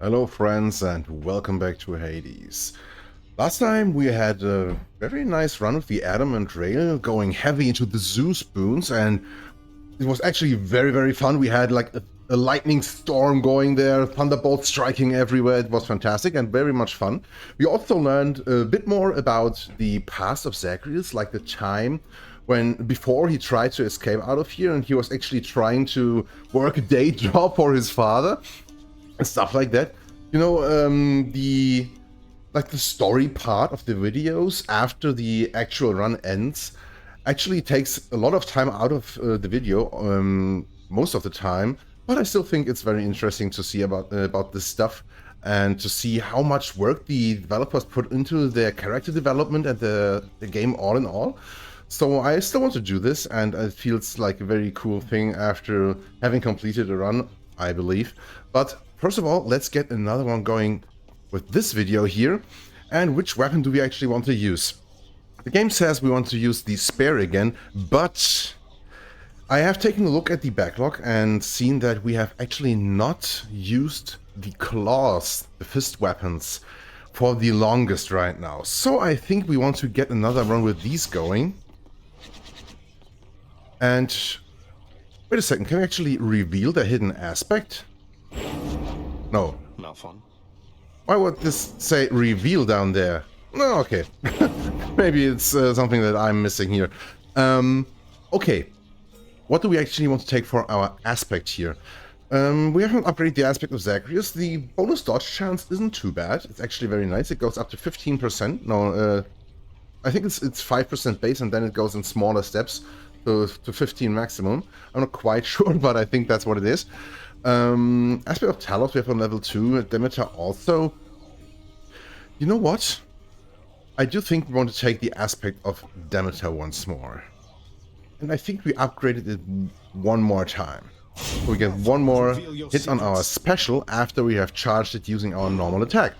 Hello friends and welcome back to Hades. Last time we had a very nice run with the Adamant Rail, going heavy into the Zeus boons, and it was actually very fun. We had like a lightning storm going there, thunderbolts striking everywhere. It was fantastic and very much fun. We also learned a bit more about the past of Zagreus, like the time when before he tried to escape out of here and he was actually trying to work a day job for his father and stuff like that. You know, the story part of the videos after the actual run ends actually takes a lot of time out of the video, most of the time. But I still think it's very interesting to see about this stuff and to see how much work the developers put into their character development and the game all in all. So I still want to do this, and it feels like a very cool thing after having completed a run, I believe. But first of all, let's get another one going with this video here. And which weapon do we actually want to use? The game says we want to use the spear again, but I have taken a look at the backlog and seen that we have actually not used the claws, the fist weapons, for the longest right now. So I think we want to get another run with these going. And wait a second, can we actually reveal the hidden aspect? No. Malphon. Why would this say reveal down there? No, okay. Maybe it's something that I'm missing here. Okay. What do we actually want to take for our aspect here? We haven't upgraded the aspect of Zagreus. The bonus dodge chance isn't too bad. It's actually very nice. It goes up to 15%. No, I think it's 5% base, and then it goes in smaller steps to 15 maximum. I'm not quite sure, but I think that's what it is. Aspect of Talos we have on level 2, Demeter also. You know what? I do think we want to take the aspect of Demeter once more. And I think we upgraded it one more time. So we get one more hit on our special after we have charged it using our normal attack.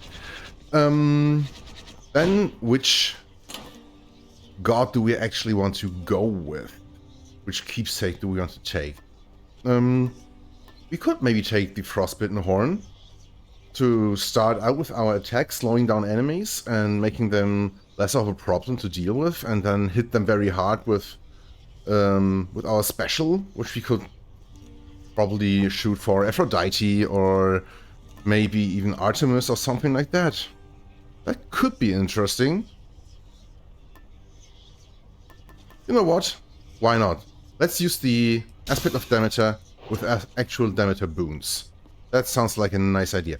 Then which god do we actually want to go with? Which keepsake do we want to take? We could maybe take the Frostbitten Horn to start out with our attack, slowing down enemies and making them less of a problem to deal with, and then hit them very hard with our special, which we could probably shoot for Aphrodite or maybe even Artemis or something like that. That could be interesting. You know what? Why not? Let's use the aspect of Demeter with actual Demeter boons. That sounds like a nice idea.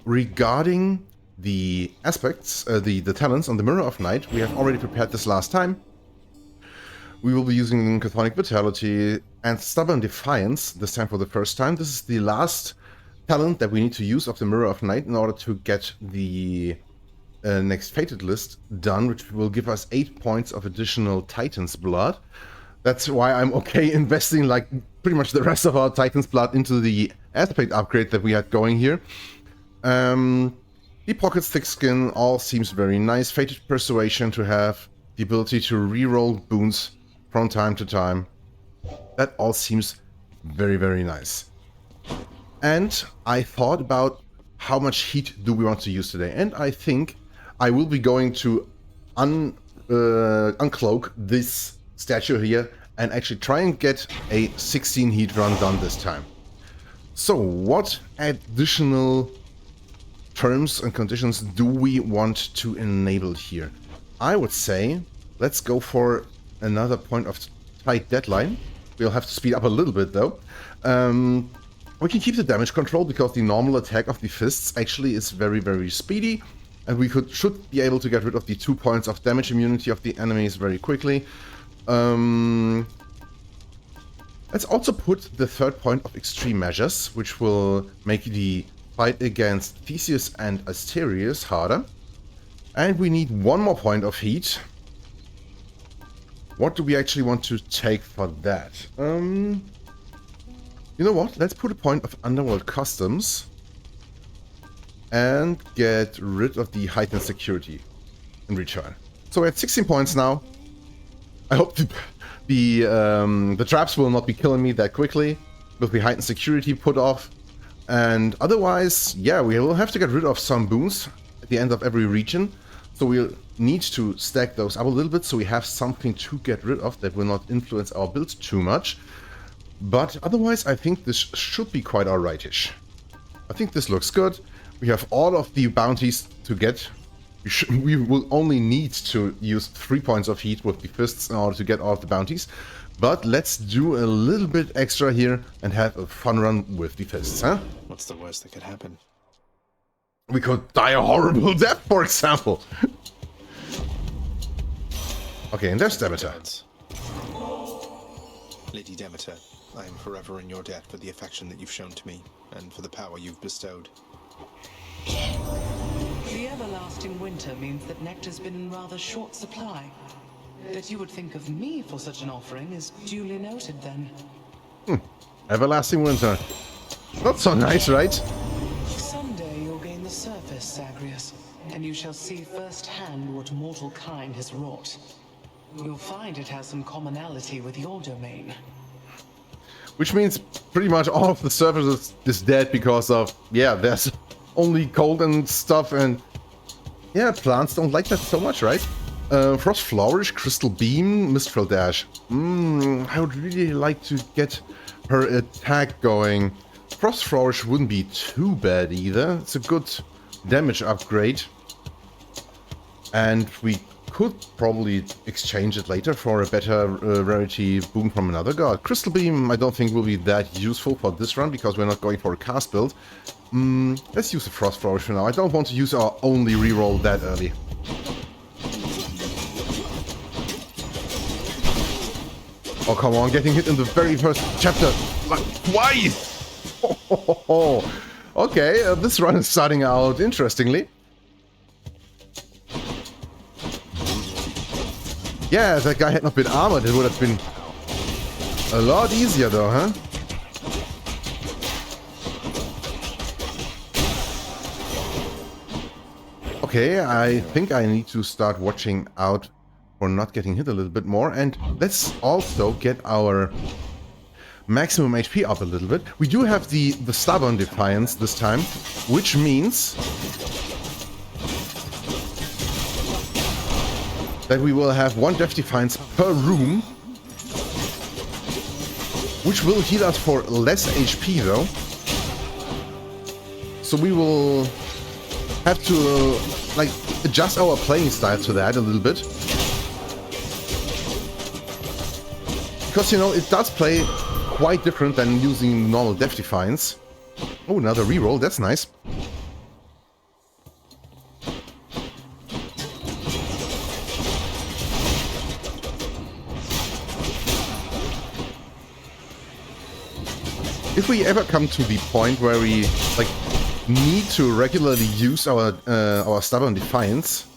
Regarding the aspects, the talents on the Mirror of Night, we have already prepared this last time. We will be using Chthonic Vitality and Stubborn Defiance, this time for the first time. This is the last talent that we need to use of the Mirror of Night in order to get the next Fated list done, which will give us 8 points of additional Titan's Blood. That's why I'm okay investing like pretty much the rest of our Titan's Blood into the aspect upgrade that we had going here. The Pocket's Thick Skin all seems very nice. Fated Persuasion to have the ability to reroll boons from time to time. That all seems very nice. And I thought about how much heat do we want to use today, and I think I will be going to uncloak this statue here and actually try and get a 16 heat run done this time. So what additional terms and conditions do we want to enable here? I would say let's go for another point of tight deadline. We'll have to speed up a little bit though. We can keep the damage control because the normal attack of the fists actually is very speedy, and we should be able to get rid of the 2 points of damage immunity of the enemies very quickly. Let's also put the third point of extreme measures, which will make the fight against Theseus and Asterius harder. And we need one more point of heat. What do we actually want to take for that? You know what? Let's put a point of Underworld Customs and get rid of the heightened security in return. So we're at 16 points now. I hope the traps will not be killing me that quickly with the heightened security put off. And otherwise, yeah, we will have to get rid of some boons at the end of every region. So we'll need to stack those up a little bit so we have something to get rid of that will not influence our build too much. But otherwise, I think this should be quite alrightish. I think this looks good. We have all of the bounties to get. We will only need to use 3 points of heat with the fists in order to get all of the bounties. But let's do a little bit extra here and have a fun run with the fists, huh? What's the worst that could happen? We could die a horrible death, for example. Okay, and there's Demeter. Lady Demeter, I am forever in your debt for the affection that you've shown to me, and for the power you've bestowed. The everlasting winter means that nectar's been in rather short supply. That you would think of me for such an offering is duly noted, then. Everlasting winter. Not so nice, right? Someday you'll gain the surface, Zagreus, and you shall see firsthand what mortal kind has wrought. You'll find it has some commonality with your domain. Which means pretty much all of the surface is dead because of, yeah, there's only cold and stuff, and yeah, plants don't like that so much, right? Frost Flourish, Crystal Beam, Mistral Dash. I would really like to get her attack going. Frost Flourish wouldn't be too bad either. It's a good damage upgrade. And we could probably exchange it later for a better rarity boon from another god. Crystal Beam I don't think will be that useful for this run because we're not going for a cast build. Let's use the Frost Flourish for now. I don't want to use our only reroll that early. Oh, come on, getting hit in the very first chapter. Like, twice! Okay, this run is starting out interestingly. Yeah, if that guy had not been armored, it would have been a lot easier though, huh? Okay, I think I need to start watching out for not getting hit a little bit more, and let's also get our maximum HP up a little bit. We do have the Stubborn Defiance this time, which means that we will have 1 Death Defiance per room, which will heal us for less HP though. So we will have to like adjust our playing style to that a little bit. Because, you know, it does play quite different than using normal Death Defiance. Oh, another reroll, that's nice. If we ever come to the point where we like need to regularly use our Stubborn Defiance,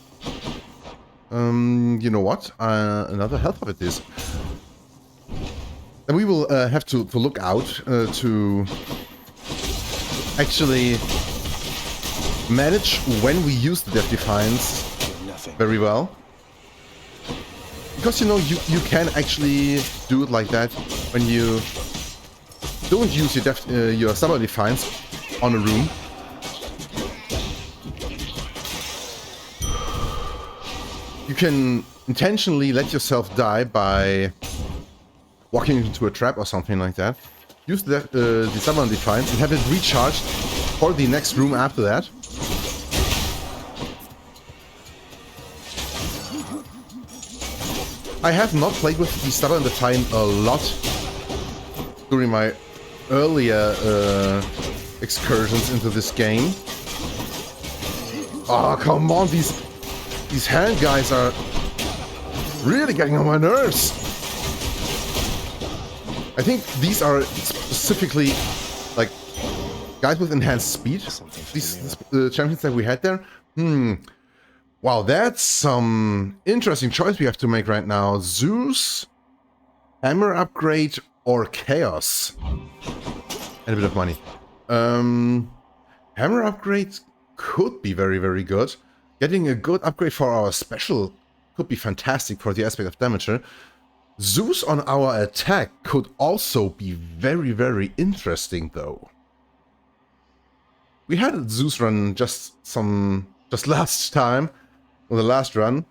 you know what? Another health of it is. And we will have to look out to actually manage when we use the Death Defiance very well. Because, you know, you can actually do it like that when you don't use your Stubborn Defiance on a room. You can intentionally let yourself die by walking into a trap or something like that. Use the Stubborn Defiance and have it recharged for the next room after that. I have not played with the Stubborn Defiance a lot during my earlier excursions into this game. Oh, come on, these hand guys are really getting on my nerves. I think these are specifically like guys with enhanced speed. These champions that we had there. Wow, that's some interesting choice we have to make right now. Zeus, Hammer upgrade, or Chaos. And a bit of money. Hammer upgrade could be very, very good. Getting a good upgrade for our special could be fantastic for the aspect of Demeter. Zeus on our attack could also be very, very interesting though. We had a Zeus run just last time, or the last run.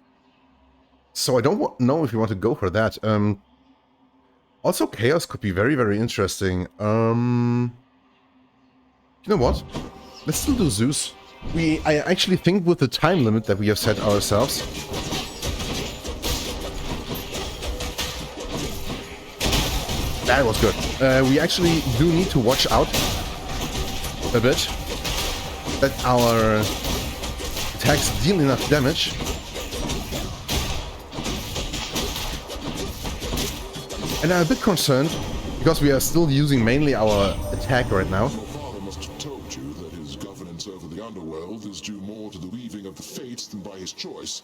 So I don't know if we want to go for that. Also, Chaos could be very, very interesting. You know what? Let's still do Zeus. I actually think with the time limit that we have set ourselves, that was good. We actually do need to watch out a bit that our attacks deal enough damage. And I'm a bit concerned because we are still using mainly our attack right now. Your father must have told you that his governance over the underworld is due more to the weaving of the fates than by his choice.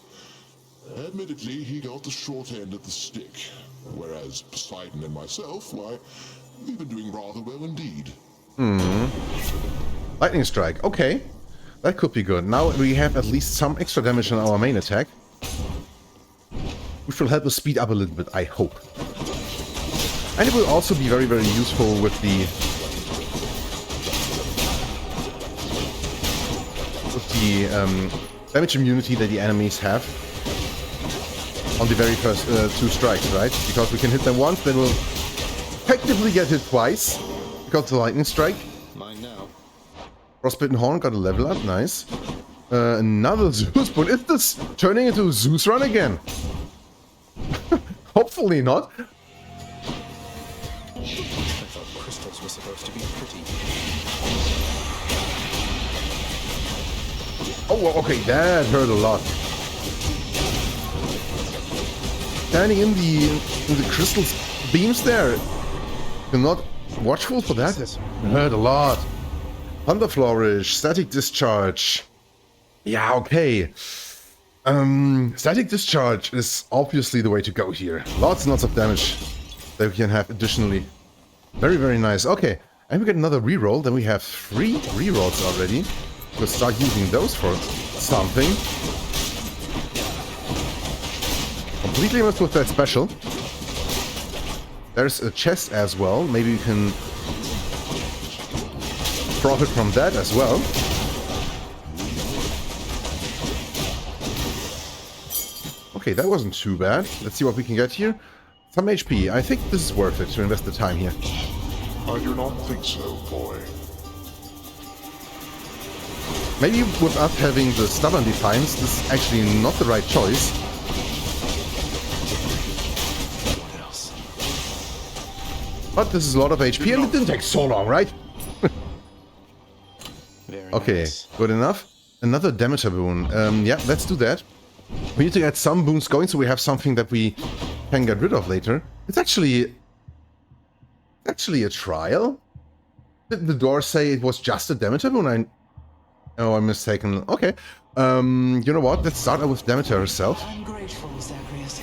Admittedly, he got the short end of the stick, whereas Poseidon and myself, why, we've been doing rather well indeed. Lightning strike, okay. That could be good. Now we have at least some extra damage on our main attack, which will help us speed up a little bit, I hope. And it will also be very, very useful with the damage immunity that the enemies have on the very first 2 strikes, right? Because we can hit them once, then we'll effectively get hit twice because of the lightning strike. Mine now. Frostbitten Horn got a level up, nice. Another Zeus, but is this turning into a Zeus run again? Hopefully not. I thought crystals were supposed to be pretty. Oh, well, okay, that hurt a lot. Standing in the crystal beams there. You're not watchful for that? It hurt a lot. Thunder Flourish, Static Discharge. Yeah, okay. Static Discharge is obviously the way to go here. Lots and lots of damage that we can have additionally. Very, very nice. Okay, and we get another reroll. Then we have 3 rerolls already. We'll start using those for something. Completely missed with that special. There's a chest as well. Maybe we can profit from that as well. Okay, that wasn't too bad. Let's see what we can get here. Some HP. I think this is worth it to invest the time here. I do not think so, boy. Maybe with us having the Stubborn Defiance, this is actually not the right choice. What else? But this is a lot of HP and it didn't take so long, right? Very Okay, nice. good enough. Another Demeter boon. Yeah, let's do that. We need to get some boons going so we have something that we can get rid of later. It's actually a trial? Did the door say it was just a Demeter boon? Oh, I'm mistaken. Okay. You know what? Let's start out with Demeter herself. I'm grateful, Zagreus.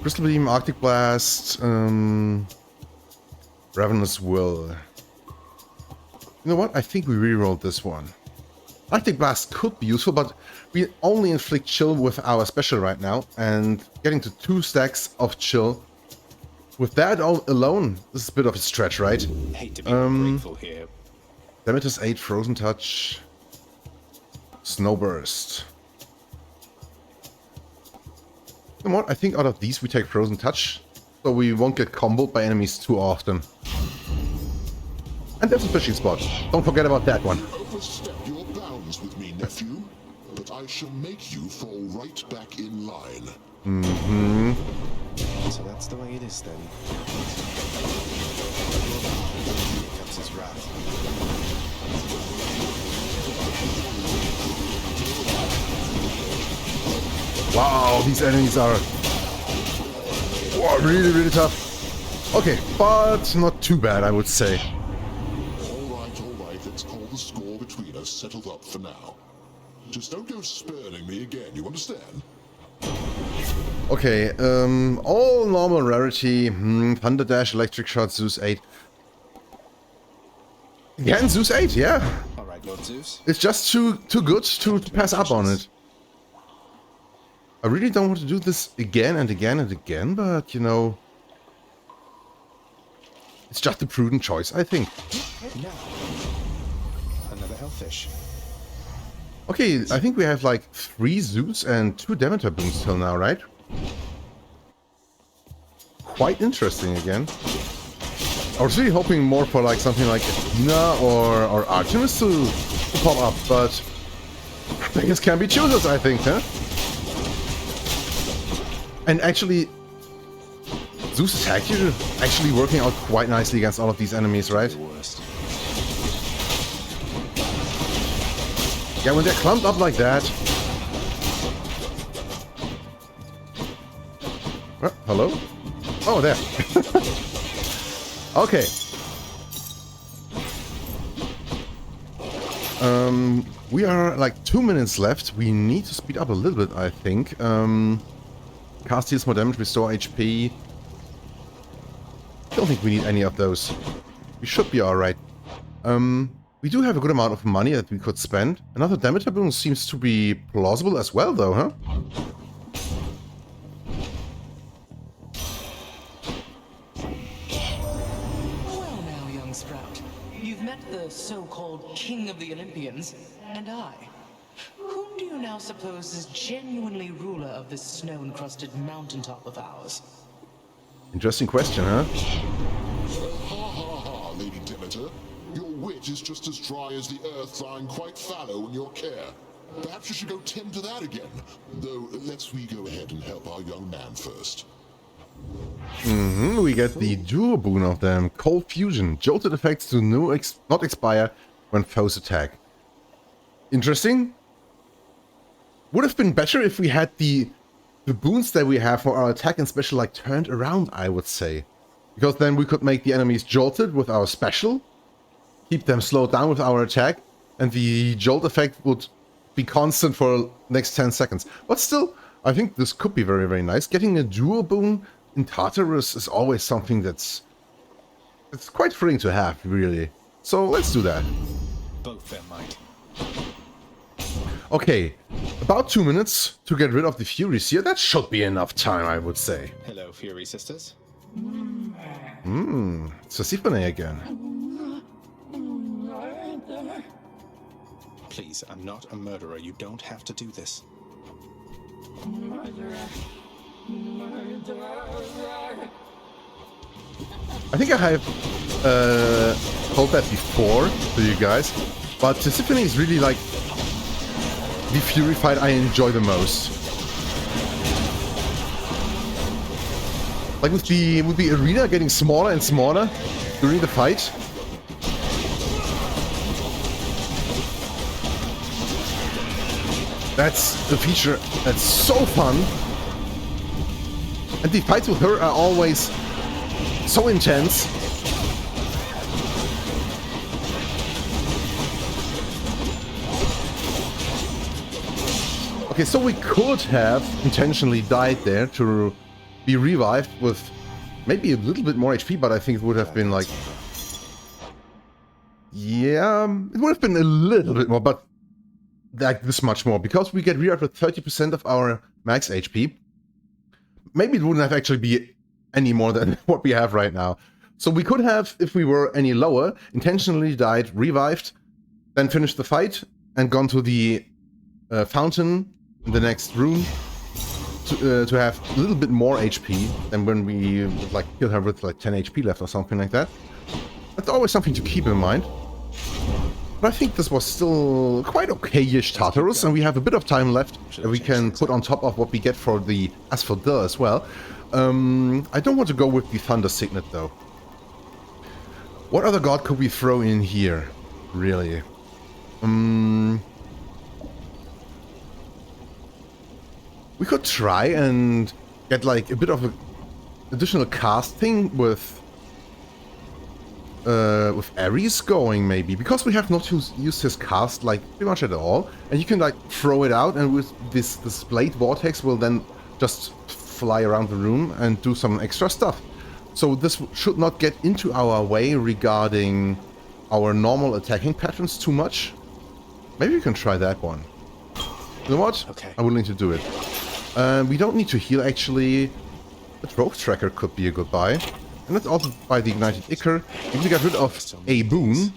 Crystal Beam, Arctic Blast, Ravenous Will. You know what? I think we rerolled this one. Arctic Blast could be useful, but we only inflict chill with our special right now, and getting to 2 stacks of chill with that alone, this is a bit of a stretch, right? Hate to be ungrateful here. Demeter's 8, Frozen Touch, Snowburst. You know what? I think out of these we take Frozen Touch, so we won't get comboed by enemies too often. And there's a fishing spot. Don't forget about that one. Overstep your bounds with me, nephew, but I shall make you fall right back in line. Mm-hmm. So that's the way it is then. Here comes his wrath. Wow, these enemies are really, really tough. Okay, but not too bad, I would say. All right, let's call the score between us settled up for now. Just don't go spurning me again, you understand? Okay, all normal rarity, Thunder Dash, Electric Shot, Zeus 8. Again, Zeus 8, yeah. Alright, Lord Zeus. It's just too good to pass up on it. I really don't want to do this again and again and again, but, you know, it's just a prudent choice, I think. Now, another health fish. Okay, I think we have like 3 Zeus and 2 Demeter boons till now, right? Quite interesting again. I was really hoping more for like something like Athena or Artemis to pop up, but beggars can be choosers, I think, huh? And actually, Zeus' attack here actually working out quite nicely against all of these enemies, right? Yeah, when they're clumped up like that. Hello? Oh, there. Okay. We are like 2 minutes left. We need to speed up a little bit, I think. Cast deals more damage, restore HP. Don't think we need any of those. We should be alright. We do have a good amount of money that we could spend. Another Demeter boon seems to be plausible as well, though, huh? Well now, young sprout. You've met the so-called King of the Olympians, and I. Whom do you now suppose is genuinely ruler of this snow-encrusted mountaintop of ours? Interesting question, huh? Ha ha ha, Lady Demeter. Your wit is just as dry as the earth, lying quite fallow in your care. Perhaps you should go tend to that again. Though, let's we go ahead and help our young man first. We get the dual boon of them. Cold Fusion. Jolted effects do not expire when foes attack. Interesting. Would have been better if we had the boons that we have for our attack and special like turned around, I would say. Because then we could make the enemies jolted with our special, keep them slowed down with our attack, and the jolt effect would be constant for the next 10 seconds. But still, I think this could be very, very nice. Getting a dual boon in Tartarus is always something it's quite thrilling to have, really. So let's do that. Both their might. Okay, about 2 minutes to get rid of the Furies here. That should be enough time, I would say. Hello, Fury sisters. It's Persephone again. Please, I'm not a murderer. You don't have to do this. I think I have told that before to you guys, but Persephone is really like the Fury fight I enjoy the most. Like with the arena getting smaller and smaller during the fight. That's a feature that's so fun. And the fights with her are always so intense. Okay, so we could have intentionally died there to be revived with maybe a little bit more HP, but I think it would have been like... Yeah, it would have been a little bit more, but like this much more. Because we get revived with 30% of our max HP, maybe it wouldn't have actually be any more than what we have right now. So we could have, if we were any lower, intentionally died, revived, then finished the fight, and gone to the fountain in the next room to have a little bit more HP than when we would like kill her with like 10 HP left or something like that. That's always something to keep in mind. But I think this was still quite okay-ish Tartarus, and we have a bit of time left that we can put on top of what we get for the Asphodel as well. I don't want to go with the Thunder Signet though. What other god could we throw in here, really? We could try and get like a bit of an additional casting with Ares going, maybe, because we have not used his cast like pretty much at all, and you can like throw it out, and with this blade vortex will then just fly around the room and do some extra stuff. So this should not get into our way regarding our normal attacking patterns too much. Maybe we can try that one. You know what? Okay. I'm willing to do it. We don't need to heal, actually. The Trove Tracker could be a good buy. And let's also buy the Ignited Ichor. If we get rid of a boon,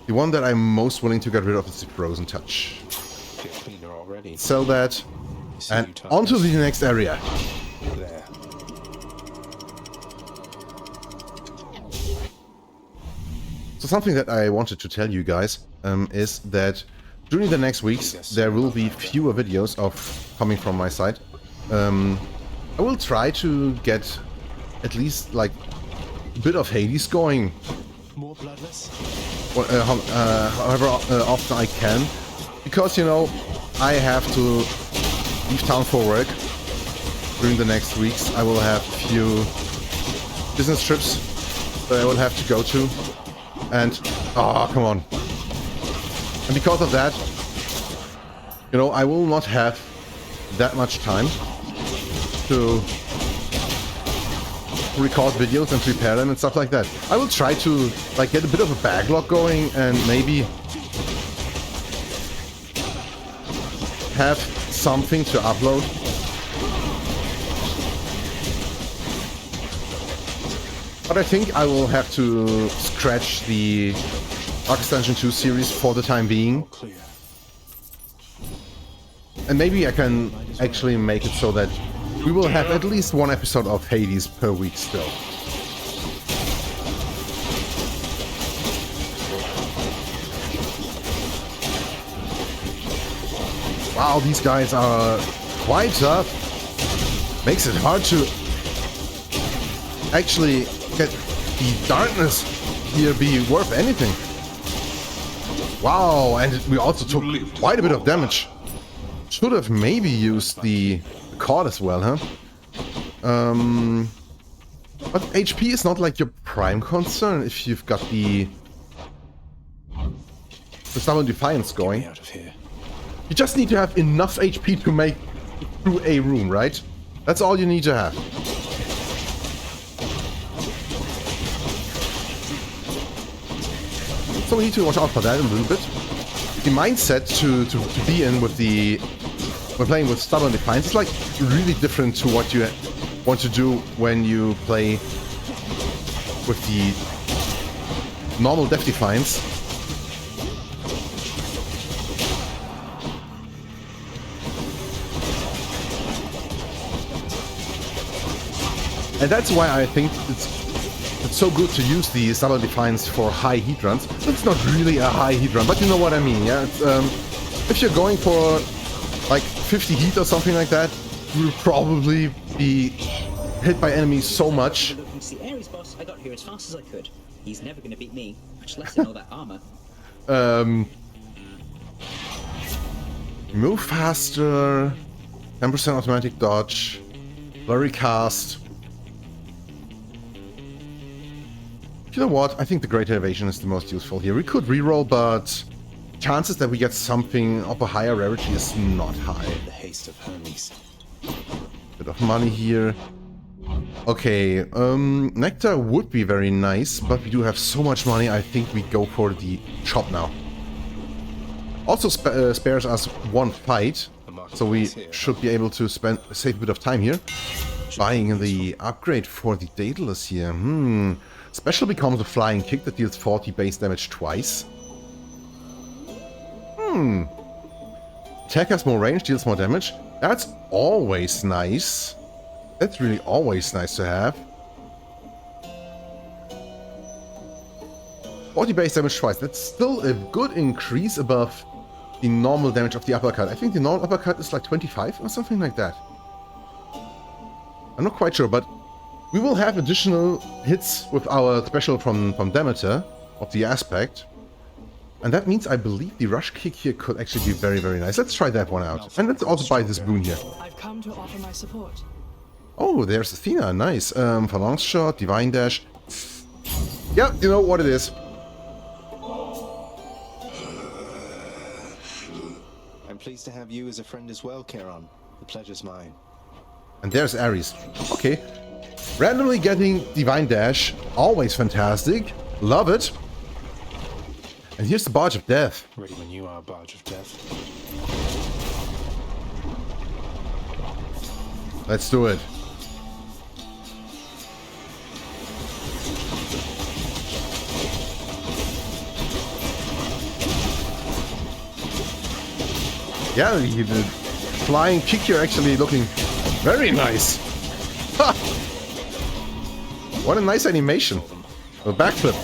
The one that I'm most willing to get rid of is the Frozen Touch. Feel cleaner already. Sell that. See And you, onto Thomas. the next area. There. So something that I wanted to tell you guys is that during the next weeks there will be fewer videos of coming from my side. I will try to get at least like a bit of Hades going, More bloodless? however often I can, because you know I have to leave town for work during the next weeks. I will have a few business trips that I will have to go to, and oh come on, and because of that, you know, I will not have that much time to record videos and prepare them and stuff like that. I will try to like get a bit of a backlog going and maybe have something to upload. But I think I will have to scratch the Dark Extension 2 series for the time being. Clear. And maybe I can actually make it so that we will have at least one episode of Hades per week still. Wow, these guys are quite tough. Makes it hard to actually get the darkness here be worth anything. Wow, and we also took quite a bit of damage. Should have maybe used the cord as well, huh? But HP is not like your prime concern if you've got the Stubborn Defiance Get going. me out of here. You just need to have enough HP to make it through a room, right? That's all you need to have. So we need to watch out for that a little bit. The mindset to be in with the when playing with Stubborn Defiance is like really different to what you want to do when you play with the normal Death Defiance. And that's why I think it's so good to use the Stubborn Defiance for high heat runs. It's not really a high heat run, but you know what I mean, yeah? It's, if you're going for like 50 heat or something like that, you'll probably be hit by enemies so much. Looking to see Ares, boss. I got here as fast as I could. He's never going to beat me, much less in all that armor. Move faster, 10% automatic dodge, blurry cast. You know what? I think the Great Elevation is the most useful here. We could reroll, but chances that we get something of a higher rarity is not high. The haste of Hermes. Bit of money here. Okay, Nectar would be very nice, but we do have so much money, I think we go for the shop now. Also spares us one fight, so we should be able to save a bit of time here. Buying the upgrade for the Daedalus here. Special becomes a flying kick that deals 40 base damage twice. Attack has more range, deals more damage. That's always nice. That's really always nice to have. 40 base damage twice. That's still a good increase above the normal damage of the uppercut. I think the normal uppercut is like 25 or something like that. I'm not quite sure, but we will have additional hits with our special from Demeter of the aspect. And that means I believe the rush kick here could actually be very, very nice. Let's try that one out. And let's also buy this boon here. I've come to offer my support. Oh, there's Athena. Nice. Phalanx Shot, Divine Dash. Yeah, you know what it is. I'm pleased to have you as a friend as well, Charon. The pleasure's mine. And there's Ares. Okay. Randomly getting Divine Dash. Always fantastic. Love it. And here's the Barge of Death. Ready when you are, Barge of Death. Let's do it. Yeah, the flying kick here actually looking very nice. Ha! What a nice animation. A backflip.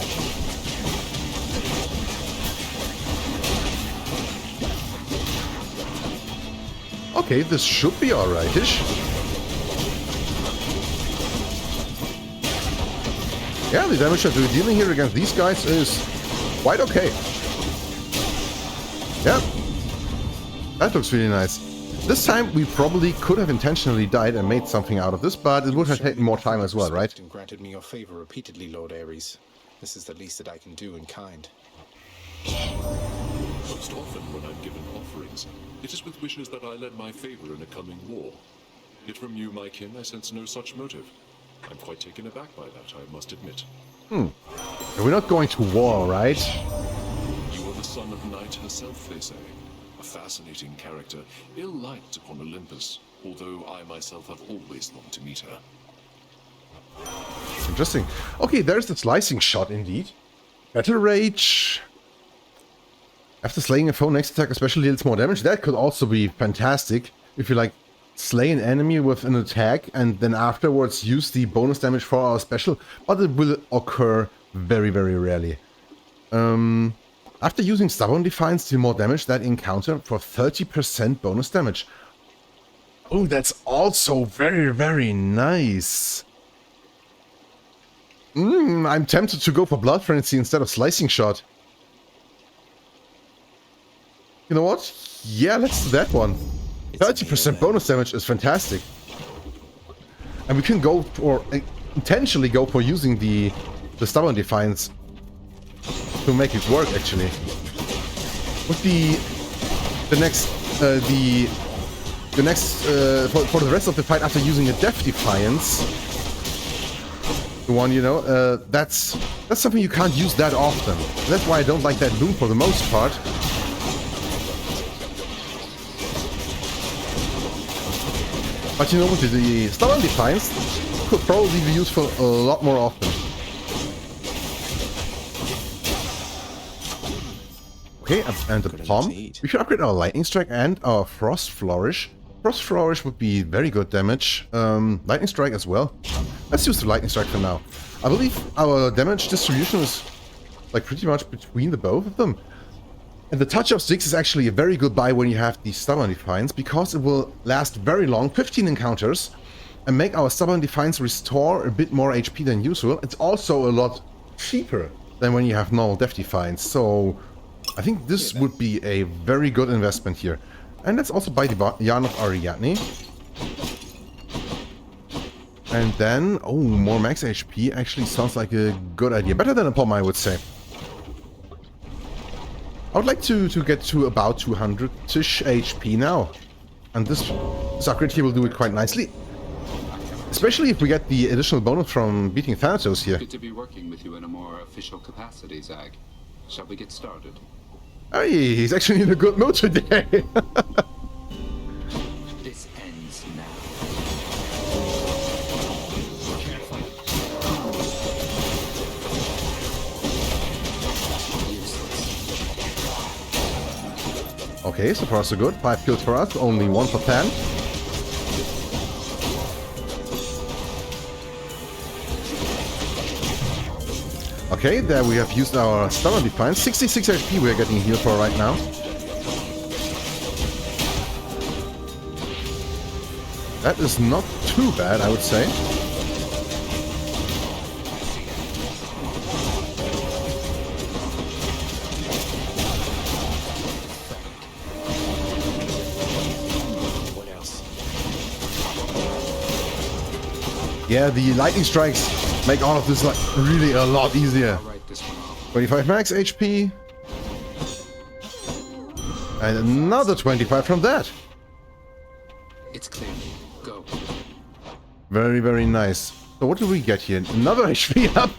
Okay, this should be alrightish. Yeah, the damage that we're dealing here against these guys is quite okay. Yeah, that looks really nice. This time we probably could have intentionally died and made something out of this, but it would have taken more time as well, right? And granted me your favor repeatedly, Lord Ares. This is the least that I can do in kind. Most often when I'm given offerings, it is with wishes that I lend my favor in a coming war. Yet from you, my kin, I sense no such motive. I'm quite taken aback by that, I must admit. We're not going to war, right? You are the son of Night herself, they say. A fascinating character, ill-liked upon Olympus, although I myself have always longed to meet her. Interesting. Okay, there's the slicing shot indeed. Battle Rage. After slaying a foe, next attack especially deals more damage. That could also be fantastic if you like slay an enemy with an attack and then afterwards use the bonus damage for our special, but it will occur very, very rarely. After using Stubborn Defiance, deal more damage that encounter for 30% bonus damage. Oh, that's also very, very nice. I'm tempted to go for Blood Frenzy instead of Slicing Shot. You know what? Yeah, let's do that one. 30% bonus damage is fantastic. And we can go for, intentionally go for using the Stubborn Defiance to make it work, actually. With the next for the rest of the fight after using a Death Defiance, the one, you know, that's something you can't use that often. That's why I don't like that boon for the most part. But you know, with the Stubborn Defiance, could probably be useful a lot more often. Okay, and the Palm. We should upgrade our Lightning Strike and our Frost Flourish. Frost Flourish would be very good damage. Lightning Strike as well. Let's use the Lightning Strike for now. I believe our damage distribution is like pretty much between the both of them. And the Touch of Styx is actually a very good buy when you have the Stubborn Defiance, because it will last very long, 15 encounters, and make our Stubborn Defiance restore a bit more HP than usual. It's also a lot cheaper than when you have normal Death Defiance, so I think this would be a very good investment here. And let's also buy the Yarn of Ariadne. And then, oh, more max HP actually sounds like a good idea. Better than a Palm, I would say. I would like to get to about 200-ish HP now. And this upgrade here will do it quite nicely. Especially if we get the additional bonus from beating Thanatos here. Good to be working with you in a more official capacity, Zag. Shall we get started? Hey, he's actually in a good mood today. This ends now. Okay, so far so good. 5 kills for us, only 1 for 10. Okay, there we have used our Stubborn Defiance. 66 HP we are getting healed for right now. That is not too bad, I would say. Yeah, the lightning strikes make all of this like really a lot easier. 25 max HP. And another 25 from that. It's clear. Go. Very, very nice. So what do we get here? Another HP up.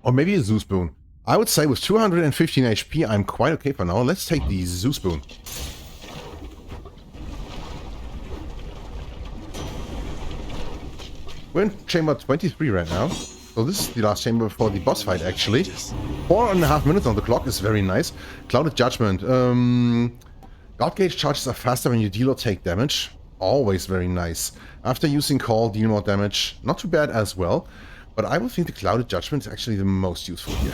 Or maybe a Zeus boon. I would say with 215 HP, I'm quite okay for now. Let's take the Zeus boon. We're in chamber 23 right now. So this is the last chamber before the boss fight, actually. 4.5 minutes on the clock is very nice. Clouded Judgment. God gauge charges are faster when you deal or take damage. Always very nice. After using Call, deal more damage. Not too bad as well. But I would think the Clouded Judgment is actually the most useful here.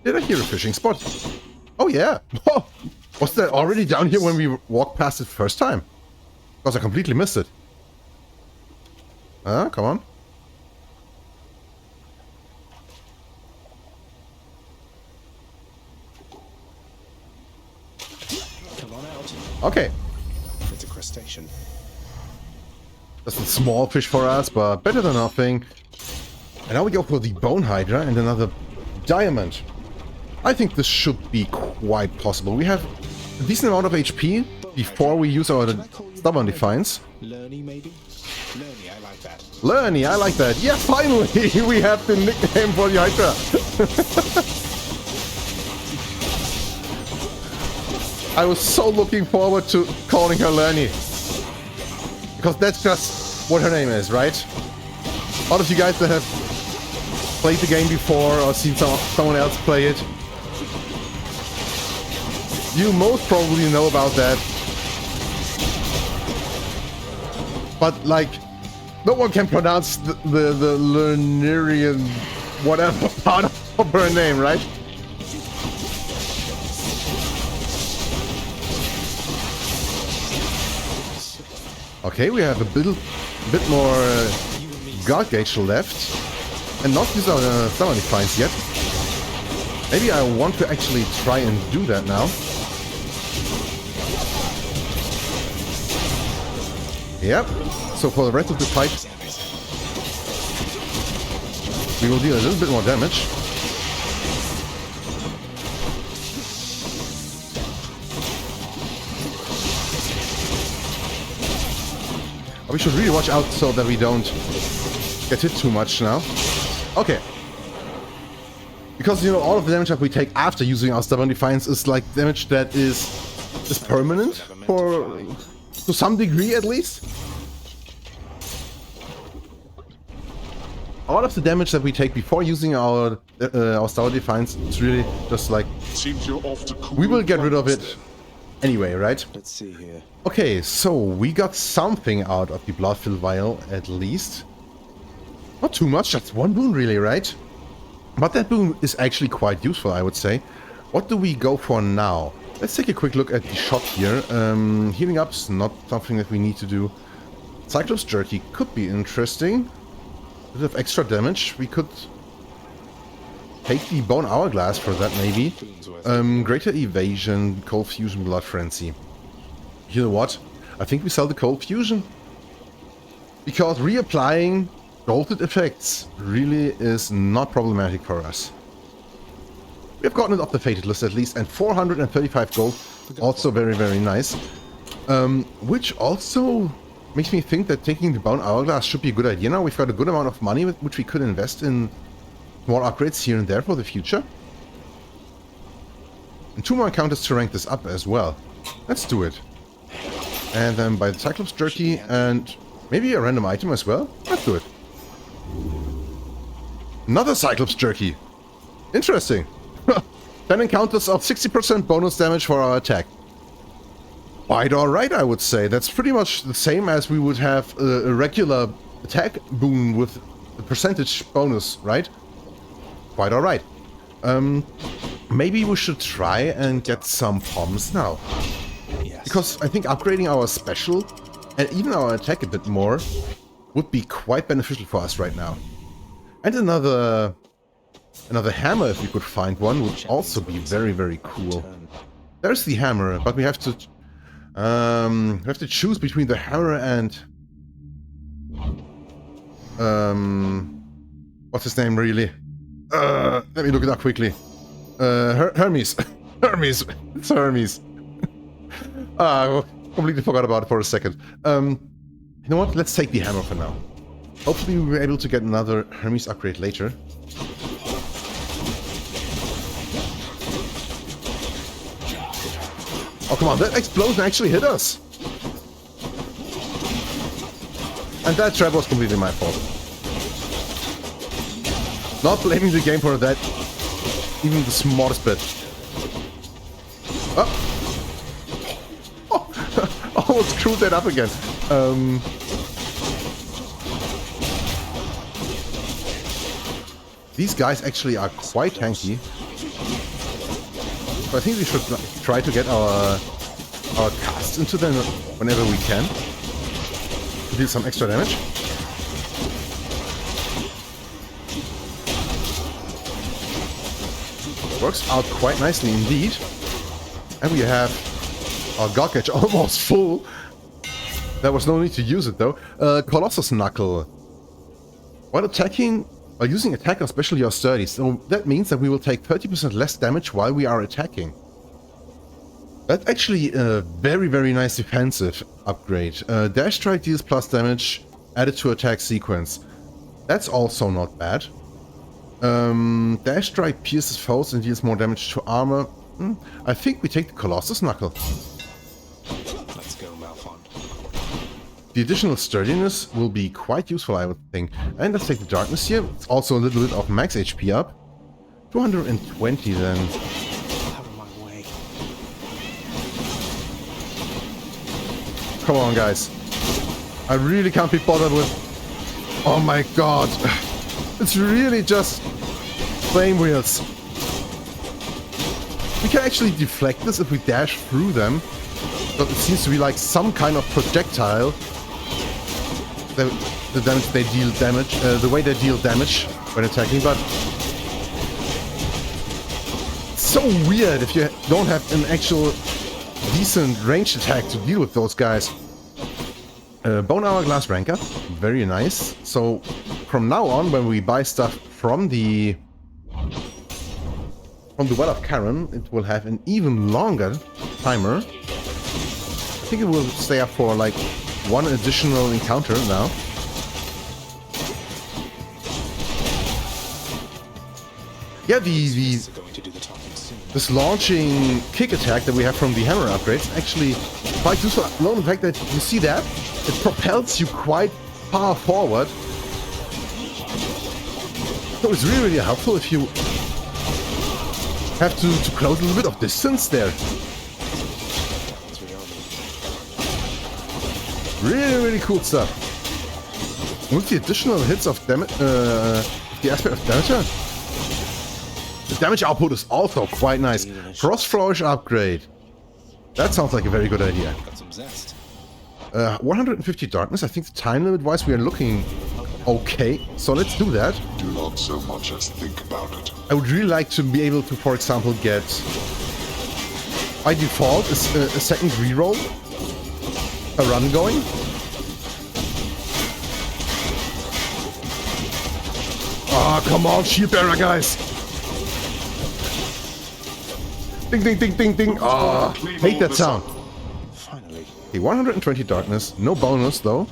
Did I hear a fishing spot? Oh yeah! Oh, was that already down here when we walked past it first time? Because I completely missed it. Come on. Come on out. Okay. It's a crustacean. That's a small fish for us, but better than nothing. And now we go for the Bone Hydra and another diamond. I think this should be quite possible. We have a decent amount of HP before we use our Stubborn Defiance. Lerny, maybe? Lerny, I like that. Lerny, I like that. Yeah, finally we have the nickname for the Hydra. I was so looking forward to calling her Lerny. Because that's just what her name is, right? All of you guys that have played the game before or seen someone else play it, you most probably know about that. But, like, no one can pronounce the Lernian whatever part of her name, right? Okay, we have a bit more guard gauge left. And not use our Stubborn Defiance yet. Maybe I want to actually try and do that now. Yep. So for the rest of the fight, we will deal a little bit more damage. But we should really watch out so that we don't get hit too much now. Okay. Because, you know, all of the damage that we take after using our Stubborn Defiance is like damage that is permanent for to some degree at least. All of the damage that we take before using our Stubborn Defiance is really just like Seems you're off to we will get rid of it anyway, right? Let's see here. Okay, so we got something out of the Blood-filled vial at least. Not too much, just one boon really, right? But that boon is actually quite useful, I would say. What do we go for now? Let's take a quick look at the shop here. Healing up's not something that we need to do. Cyclops Jerky could be interesting. A bit of extra damage. We could take the Bone Hourglass for that, maybe. Greater Evasion, Cold Fusion, Blood Frenzy. You know what? I think we sell the Cold Fusion. Because reapplying golden effects really is not problematic for us. We have gotten it off the Fated list at least, and 435 gold, also very, very nice. Which also makes me think that taking the Bone Hourglass should be a good idea now. We've got a good amount of money which we could invest in more upgrades here and there for the future. And 2 more encounters to rank this up as well. Let's do it. And then buy the Cyclops Jerky and maybe a random item as well. Let's do it. Another Cyclops Jerky. Interesting. 10 encounters of 60% bonus damage for our attack. Quite alright, I would say. That's pretty much the same as we would have a regular attack boon with the percentage bonus, right? Quite alright. Maybe we should try and get some poms now. Yes. Because I think upgrading our special and even our attack a bit more would be quite beneficial for us right now. And another hammer, if we could find one, would also be very, very cool. There's the hammer, but we have to choose between the hammer and what's his name really? Let me look it up quickly. Hermes. Hermes. It's Hermes. I completely forgot about it for a second. You know what? Let's take the hammer for now. Hopefully we'll be able to get another Hermes upgrade later. Oh, come on. That explosion actually hit us. And that trap was completely my fault. Not blaming the game for that, even the smallest bit. Almost screwed that up again. These guys actually are quite tanky. So I think we should try to get our casts into them whenever we can. To deal some extra damage. Works out quite nicely indeed. And we have our God Catch almost full. There was no need to use it though. Colossus Knuckle. While attacking, or using attack, especially your sturdy. So that means that we will take 30% less damage while we are attacking. That's actually a very, very nice defensive upgrade. Dash Strike deals plus damage added to attack sequence. That's also not bad. Dash Strike pierces foes and deals more damage to armor. I think we take the Colossus Knuckle. Let's go, Malphon. The additional sturdiness will be quite useful, I would think. And let's take the darkness here. It's also a little bit of max HP up. 220 then. Out of my way. Come on, guys. I really can't be bothered with... Oh my god. It's really just flame wheels. We can actually deflect this if we dash through them. But it seems to be like some kind of projectile. The damage they deal damage, the way they deal damage when attacking, but it's so weird if you don't have an actual decent ranged attack to deal with those guys. Bone Hourglass rank up, very nice. So from now on, when we buy stuff from the Well of Charon, it will have an even longer timer. I think it will stay up for like one additional encounter now. Yeah, this launching kick attack that we have from the hammer upgrades actually quite useful. Alone the fact that you see that it propels you quite far forward. So it's really, really helpful if you have to close a little bit of distance there. Really, really cool stuff. With the additional hits of the aspect of Demeter, the damage output is also quite nice. Cross Flourish upgrade. That sounds like a very good idea. Got some zest. 150 darkness. I think the time limit wise we are looking okay. So let's do that. Do not so much as think about it. I would really like to be able to, for example, get by default a second reroll. A run going. Ah, come on, shield bearer, guys. Ding, ding, ding, ding, ding. Ah, hate that sound. Finally. Okay, 120 darkness. No bonus, though.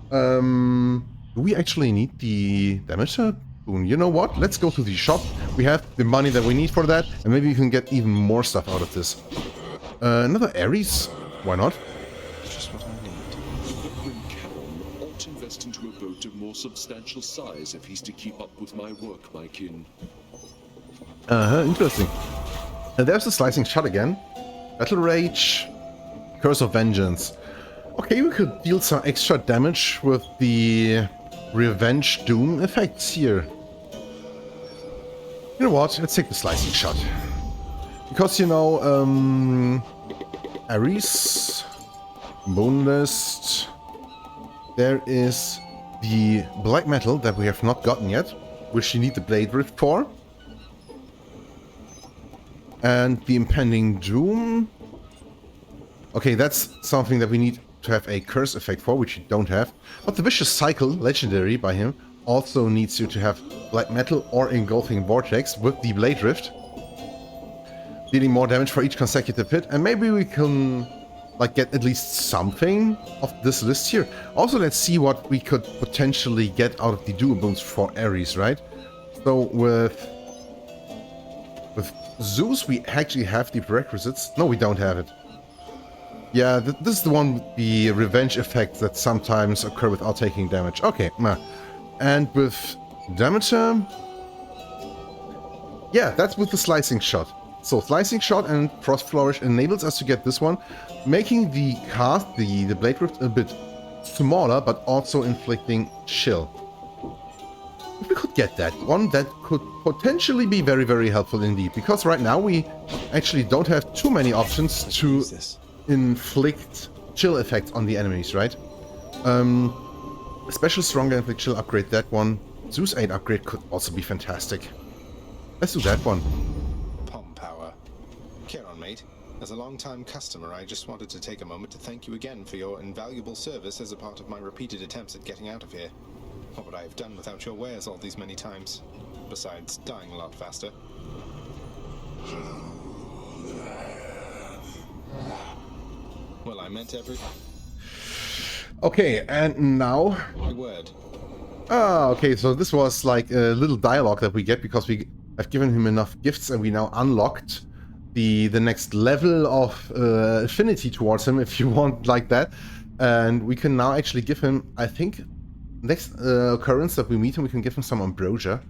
Do we actually need the Demeter boon? You know what? Let's go to the shop. We have the money that we need for that. And maybe we can get even more stuff out of this. Another Ares? Why not? Just what I need. When Charon ought to invest into a boat of more substantial size if he's to keep up with my work, my kin. Interesting. There's the slicing shot again. Battle Rage. Curse of Vengeance. Okay, we could deal some extra damage with the Revenge Doom effects here. You know what? Let's take the slicing shot. Because, you know, Ares, Bone List. There is the Black Metal that we have not gotten yet, which you need the Blade Rift for. And the Impending Doom. Okay, that's something that we need to have a curse effect for, which you don't have. But the Vicious Cycle, legendary by him, also needs you to have Black Metal or Engulfing Vortex with the Blade Rift. Dealing more damage for each consecutive hit. And maybe we can like get at least something of this list here. Also, let's see what we could potentially get out of the Dual Boons for Ares, right? So with Zeus, we actually have the prerequisites. No, we don't have it. Yeah, this is the one with the revenge effects that sometimes occur without taking damage. Okay, nah. And with Demeter... Yeah, that's with the slicing shot. So Slicing Shot and Frost Flourish enables us to get this one, making the cast, the Blade Rift, a bit smaller, but also inflicting chill. If we could get that one, that could potentially be very, very helpful indeed. Because right now we actually don't have too many options to inflict chill effects on the enemies, right? Special Stronger Inflict Chill upgrade, that one. Zeus 8 upgrade could also be fantastic. Let's do that one. Palm power. Charon, mate. As a long-time customer, I just wanted to take a moment to thank you again for your invaluable service as a part of my repeated attempts at getting out of here. What would I have done without your wares all these many times? Besides dying a lot faster. Well, I meant every Okay, and now... word. Okay, so this was like a little dialogue that we get because we have given him enough gifts and we now unlocked the next level of affinity towards him, if you want, like that. And we can now actually give him, I think, next occurrence that we meet him, we can give him some ambrosia.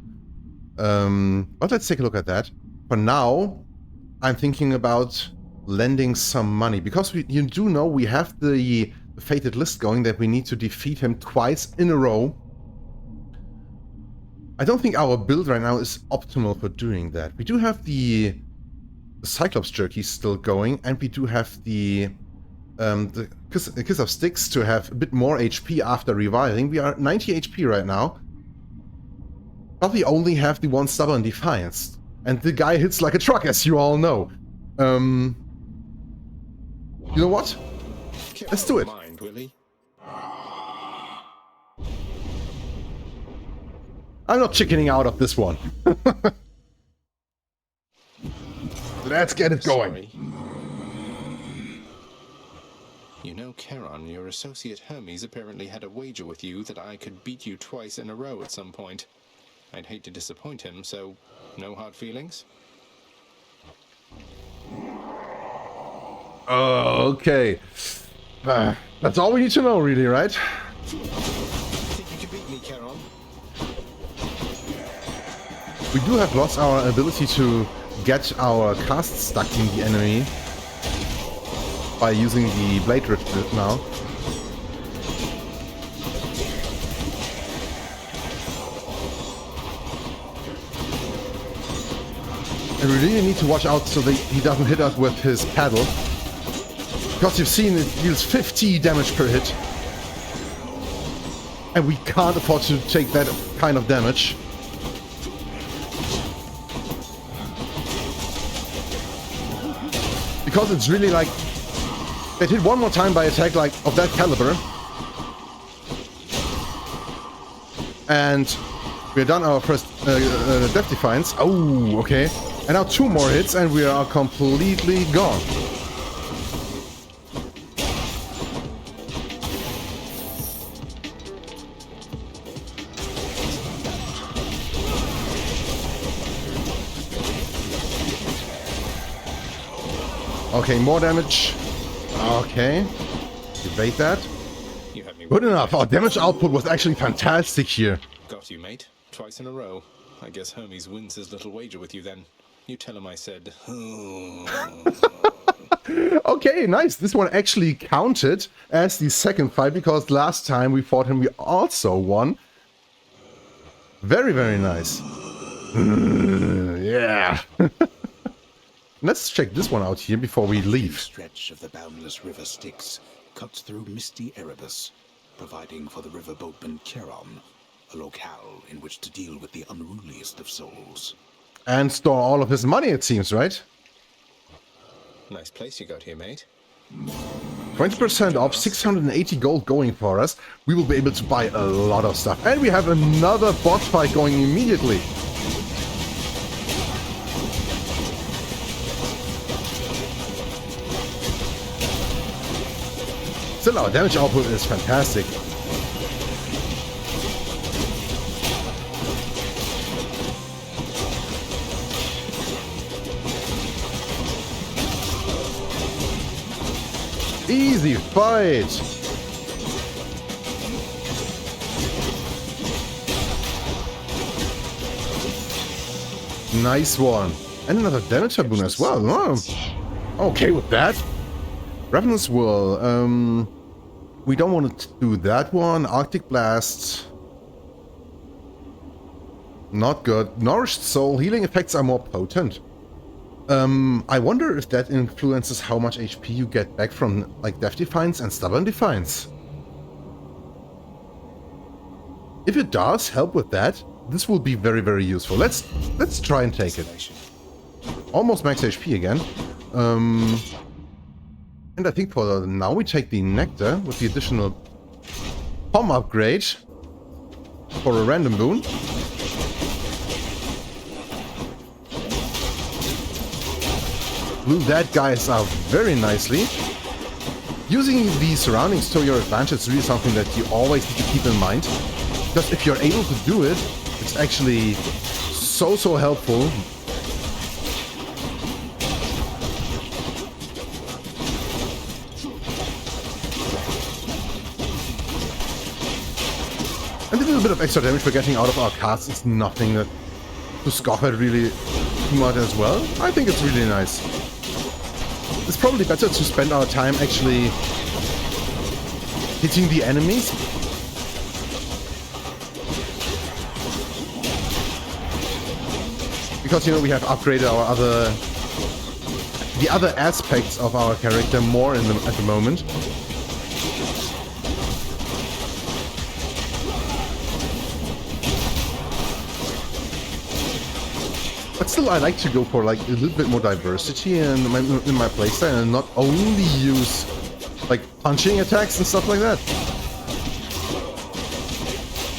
But let's take a look at that. For now, I'm thinking about lending some money, because you do know we have the fated list going that we need to defeat him twice in a row. I don't think our build right now is optimal for doing that. We do have the Cyclops Jerky still going, and we do have the Kiss of Sticks to have a bit more HP after reviving. We are 90 HP right now. But we only have the one Stubborn Defiance. And the guy hits like a truck, as you all know. You know what? Let's do it. Mind, will he? I'm not chickening out of this one. Let's get it going. Sorry. You know, Charon, your associate Hermes apparently had a wager with you that I could beat you twice in a row at some point. I'd hate to disappoint him, so no hard feelings? Okay. That's all we need to know, really, right? Think you can beat me, Charon? We do have lost our ability to get our cast stuck in the enemy by using the Blade Rift now. And we really need to watch out so that he doesn't hit us with his paddle. Because you've seen it deals 50 damage per hit. And we can't afford to take that kind of damage. Because it's really like... Get hit one more time by attack like of that caliber. And we're done our first Death Defiance. Oh, okay. And now 2 more hits and we are completely gone. Okay, more damage. Okay. Evade that. You had me Good enough. Our damage output was actually fantastic here. Got you, mate. Twice in a row. I guess Hermes wins his little wager with you then. You tell him I said... Okay, nice. This one actually counted as the second fight because last time we fought him, we also won. Very, very nice. Yeah. Let's check this one out here before we leave. Stretch of the boundless river Styx cuts through misty Erebus, providing for the river boatman Charon a locale in which to deal with the unruliest of souls. And store all of his money, it seems, right? Nice place you got here, mate. 20% off, 680 gold going for us. We will be able to buy a lot of stuff. And we have another boss fight going immediately. Still, our damage output is fantastic. Easy fight! Nice one. And another Demeter boon as well. Oh, okay with that. Ravenous Whirl. We don't want to do that one. Arctic Blast. Not good. Nourished Soul. Healing effects are more potent. I wonder if that influences how much HP you get back from like Death Defiance and Stubborn Defiance. If it does help with that, this will be very, very useful. Let's try and take it. Almost max HP again. And I think for now we take the Nectar with the additional Palm upgrade for a random boon. Blew that guys out very nicely. Using the surroundings to your advantage is really something that you always need to keep in mind. Because if you're able to do it, it's actually so helpful. And a little bit of extra damage we're getting out of our cards is nothing that to scoff at really too much as well. I think it's really nice. It's probably better to spend our time actually hitting the enemies. Because, you know, we have upgraded our the other aspects of our character more at the moment. But still, I like to go for like a little bit more diversity in my playstyle and not only use like punching attacks and stuff like that.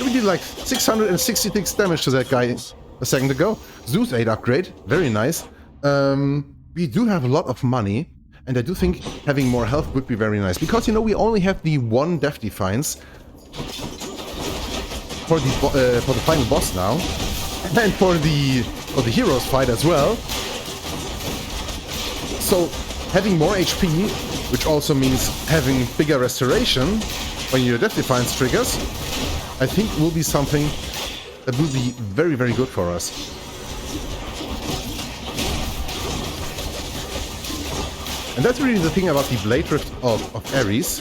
We did like 666 damage to that guy a second ago. Zeus 8 upgrade, very nice. We do have a lot of money, and I do think having more health would be very nice. Because, you know, we only have the one Death Defiance for the final boss now. And for the heroes fight as well. So having more HP, which also means having bigger restoration when your Death Defiance triggers, I think will be something that will be very, very good for us. And that's really the thing about the Blade Rift of Ares.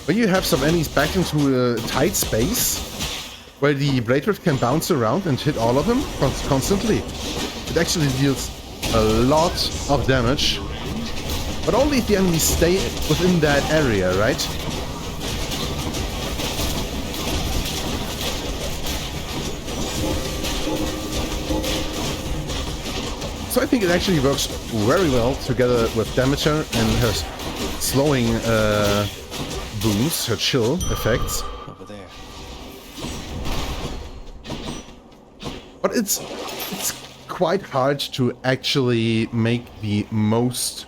When you have some enemies backed into a tight space, where the Blade Rift can bounce around and hit all of them constantly, it actually deals a lot of damage. But only if the enemies stay within that area, right? So I think it actually works very well together with Demeter and her slowing boons, her chill effects. Over there. But it's quite hard to actually make the most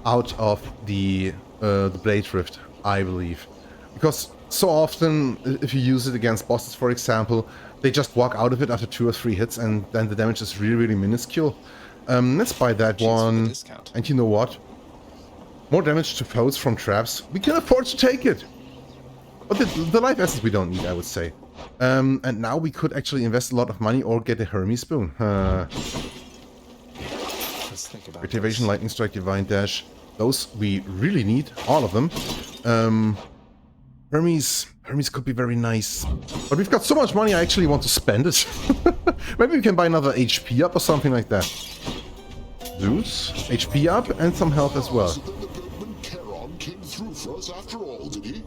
out of the Blade Rift, I believe. Because so often, if you use it against bosses, for example, they just walk out of it after 2 or 3 hits, and then the damage is really, really minuscule. Let's buy that one. And you know what? More damage to foes from traps. We can afford to take it. But the life essence we don't need, I would say. And now we could actually invest a lot of money or get a Hermes boon. Activation, Lightning Strike, Divine Dash. Those we really need, all of them. Hermes could be very nice. But we've got so much money, I actually want to spend it. Maybe we can buy another HP up or something like that. Zeus, HP up, and some health as well. So then the boatman Charon came through for us after all, did he?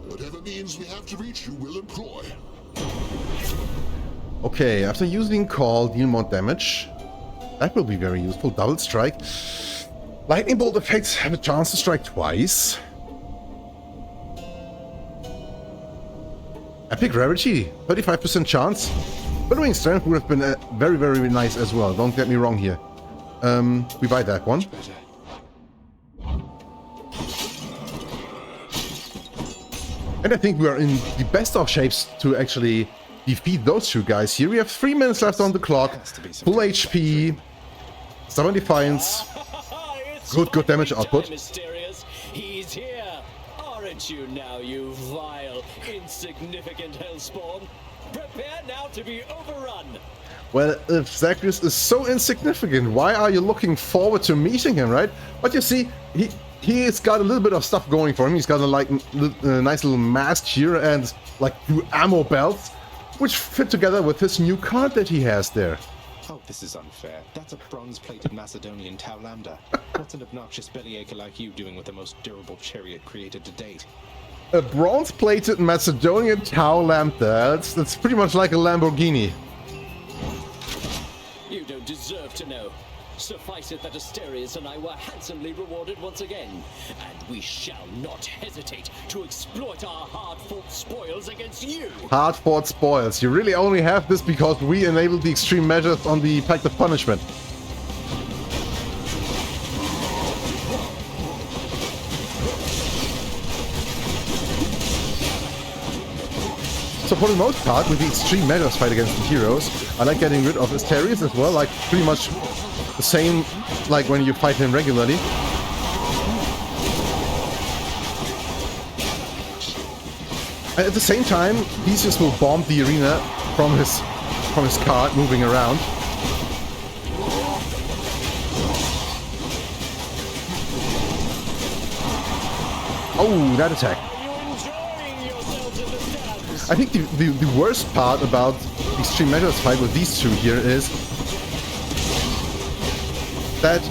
Whatever means we have to reach you will employ. Okay, after using Call, deal more damage. That will be very useful. Double Strike. Lightning Bolt effects have a chance to strike twice. Epic Rarity, 35% chance. Billowing Strength would have been very, very nice as well. Don't get me wrong here. We buy that one. And I think we are in the best of shapes to actually defeat those two guys here. We have 3 minutes left on the clock. Full HP. Stubborn Defiance. Good damage output. He's here. Aren't you now, you vile, insignificant hellspawn? Prepare now to be overrun. Well, if Zagreus is so insignificant, why are you looking forward to meeting him, right? But you see, he's got a little bit of stuff going for him. He's got a nice little mask here and like 2 ammo belts, which fit together with his new card that he has there. Oh, this is unfair. That's a bronze-plated Macedonian Tau Lambda. What's an obnoxious bellyacre like you doing with the most durable chariot created to date? A bronze-plated Macedonian Tau Lambda. That's pretty much like a Lamborghini. You don't deserve to know. Suffice it that Asterius and I were handsomely rewarded once again, and we shall not hesitate to exploit our hard-fought spoils against you. Hard-fought spoils. You really only have this because we enabled the extreme measures on the Pact of Punishment. So for the most part, with the extreme measures fight against the heroes, I like getting rid of Asterius as well, like pretty much the same like when you fight him regularly. And at the same time, Theseus will bomb the arena from his cart moving around. Oh, that attack. I think the worst part about the extreme measures fight with these two here is that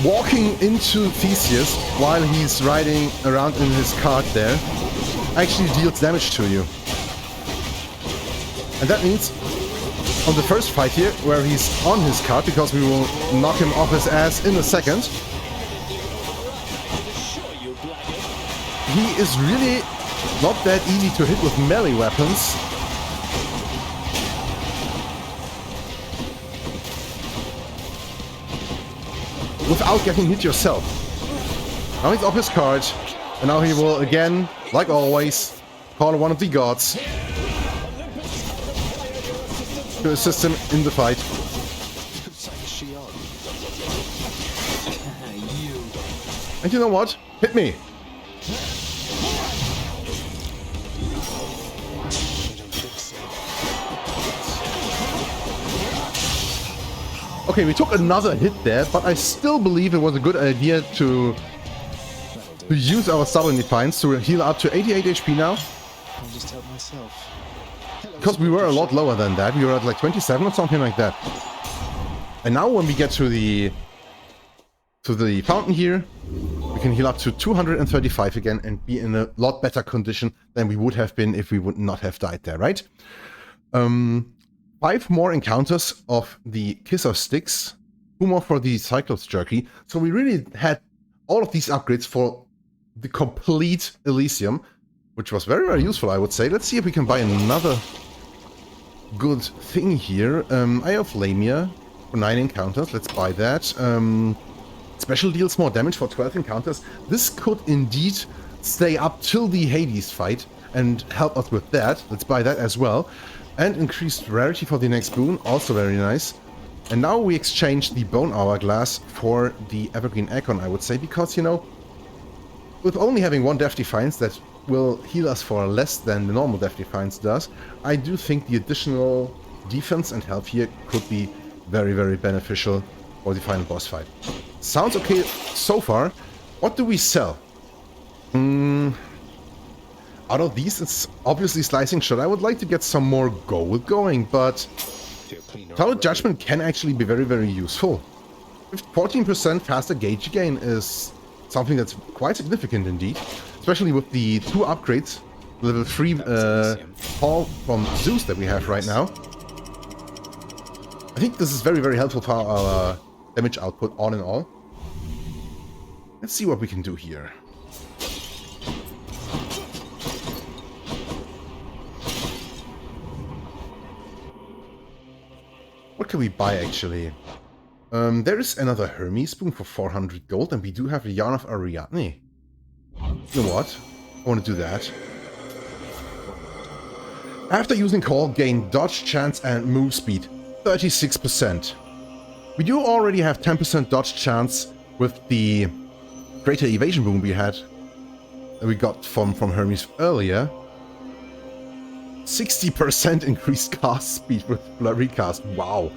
walking into Theseus while he's riding around in his cart there actually deals damage to you. And that means on the first fight here, where he's on his cart, because we will knock him off his ass in a second, he is really not that easy to hit with melee weapons. Without getting hit yourself. Now he's off his cart, and now he will again, like always, call one of the gods to assist him in the fight. And you know what? Hit me! Okay, we took another hit there, but I still believe it was a good idea to use our Stubborn Defiance to heal up to 88 HP now. I'll just help myself. Because we were a lot lower than that. We were at like 27 or something like that. And now when we get to the fountain here, we can heal up to 235 again and be in a lot better condition than we would have been if we would not have died there, right? 5 more encounters of the Kiss of Sticks, 2 more for the Cyclops Jerky. So we really had all of these upgrades for the complete Elysium, which was very, very useful, I would say. Let's see if we can buy another good thing here. Eye of Lamia for 9 encounters. Let's buy that. Special deals more damage for 12 encounters. This could indeed stay up till the Hades fight and help us with that. Let's buy that as well. And increased rarity for the next boon, also very nice. And now we exchange the Bone Hourglass for the Evergreen Acorn, I would say, because, you know, with only having 1 Death Defiance that will heal us for less than the normal Death Defiance does, I do think the additional defense and health here could be very, very beneficial for the final boss fight. Sounds okay so far. What do we sell? Out of these, it's obviously Slicing Shot. I would like to get some more gold going, but Tower Judgment can actually be very, very useful. 14% faster gauge gain is something that's quite significant indeed, especially with the 2 upgrades, level 3 Hall from Zeus that we have right now. I think this is very, very helpful for our damage output all in all. Let's see what we can do here. What can we buy, actually? There is another Hermes spoon for 400 gold, and we do have a Yarn of Ariadne. You know what? I want to do that. After using Call, gain dodge chance and move speed. 36%. We do already have 10% dodge chance with the greater evasion boon we got from Hermes earlier. 60% increased cast speed with recast. Wow.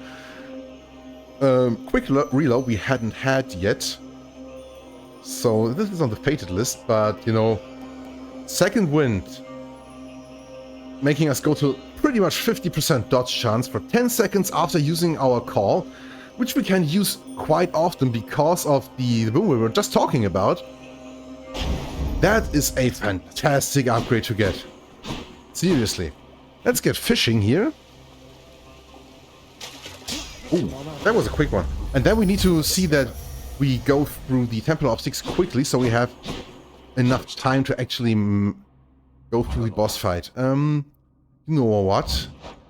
Quick reload we hadn't had yet. So this is on the fated list, but you know, second wind making us go to pretty much 50% dodge chance for 10 seconds after using our call, which we can use quite often because of the boom we were just talking about. That is a fantastic upgrade to get. Seriously. Let's get fishing here. Ooh, that was a quick one. And then we need to see that we go through the Temple of Six quickly, so we have enough time to actually go through the boss fight. You know what?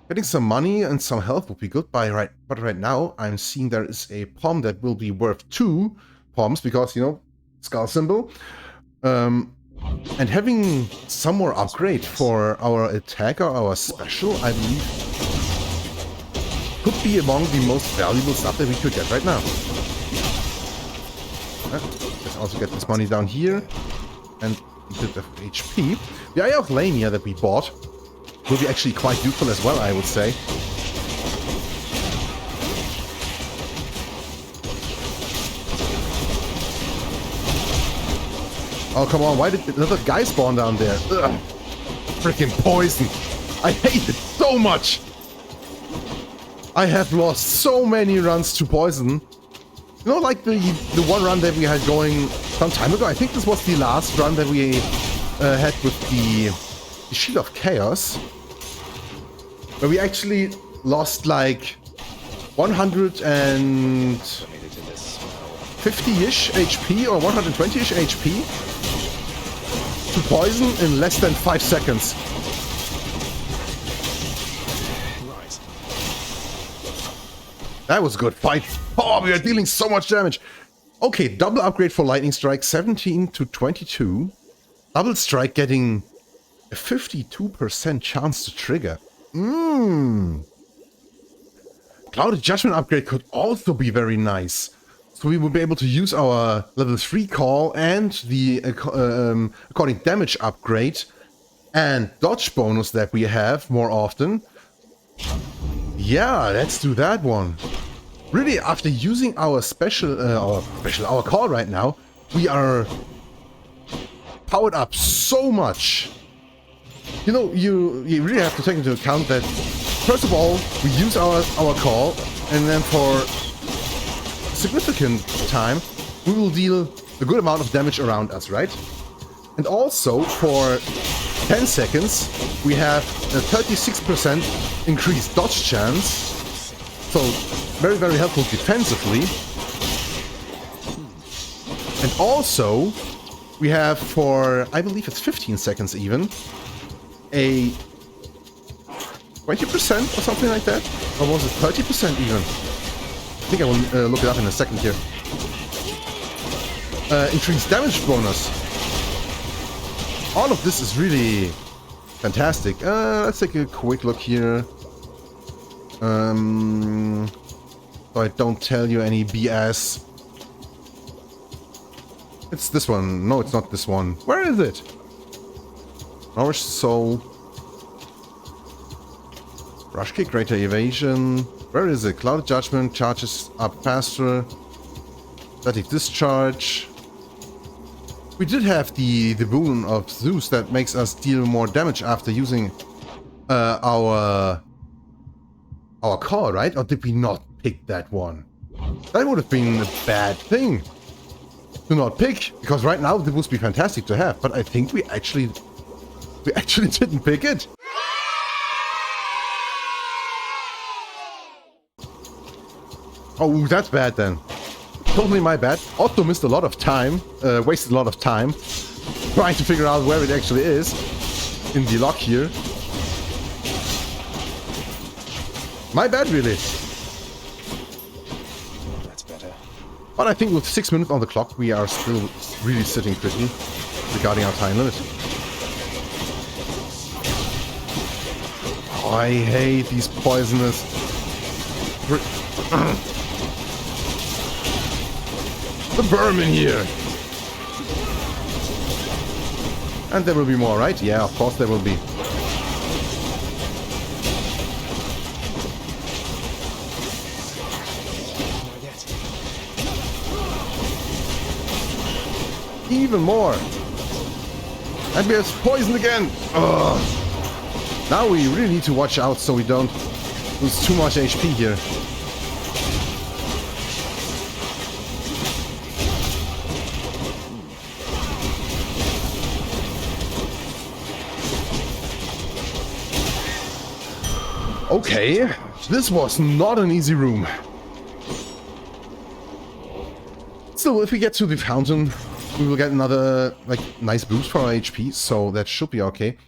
Getting some money and some health would be good, but right now I'm seeing there is a pom that will be worth 2 poms because, you know, skull symbol. And having some more upgrade for our attack or our special, I believe, could be among the most valuable stuff that we could get right now. Let's also get this money down here. And a bit of HP. The Eye of Lamia that we bought will be actually quite useful as well, I would say. Oh, come on, why did another guy spawn down there? Ugh. Freaking poison. I hate it so much. I have lost so many runs to poison. You know, like the one run that we had going some time ago. I think this was the last run that we had with the Shield of Chaos. Where we actually lost like 150-ish HP or 120-ish HP to poison in less than 5 seconds. Right. That was a good fight. Oh, we are dealing so much damage. Okay, double upgrade for Lightning Strike, 17 to 22. Double Strike getting a 52% chance to trigger. Clouded Judgment upgrade could also be very nice. So we will be able to use our level 3 call and the according damage upgrade and dodge bonus that we have more often. Yeah, let's do that one. Really, after using our our call right now, we are powered up so much. You know, you really have to take into account that, first of all, we use our call, and then for significant time, we will deal a good amount of damage around us, right? And also, for 10 seconds, we have a 36% increased dodge chance. So, very, very helpful defensively. And also, we have for, I believe it's 15 seconds even, a 20% or something like that? Or was it 30% even? I think I will look it up in a second here. Increased damage bonus. All of this is really fantastic. Let's take a quick look here. So I don't tell you any BS. It's this one. No, it's not this one. Where is it? Nourish Soul. Rush Kick, Greater Evasion. Where is it? Cloud Judgment charges up faster. Static Discharge. We did have the boon of Zeus that makes us deal more damage after using our call, right? Or did we not pick that one? That would have been a bad thing to not pick, because right now it would be fantastic to have. But I think we actually didn't pick it. Oh, that's bad then. Totally my bad. Otto missed a lot of time, wasted a lot of time trying to figure out where it actually is in the lock here. My bad, really. That's better. But I think with 6 minutes on the clock, we are still really sitting pretty regarding our time limit. Oh, I hate these poisonous... The vermin here! And there will be more, right? Yeah, of course there will be. Even more. And we have poisoned again. Ugh. Now we really need to watch out so we don't lose too much HP here. Okay, this was not an easy room. So if we get to the fountain, we will get another like nice boost for our HP, so that should be okay.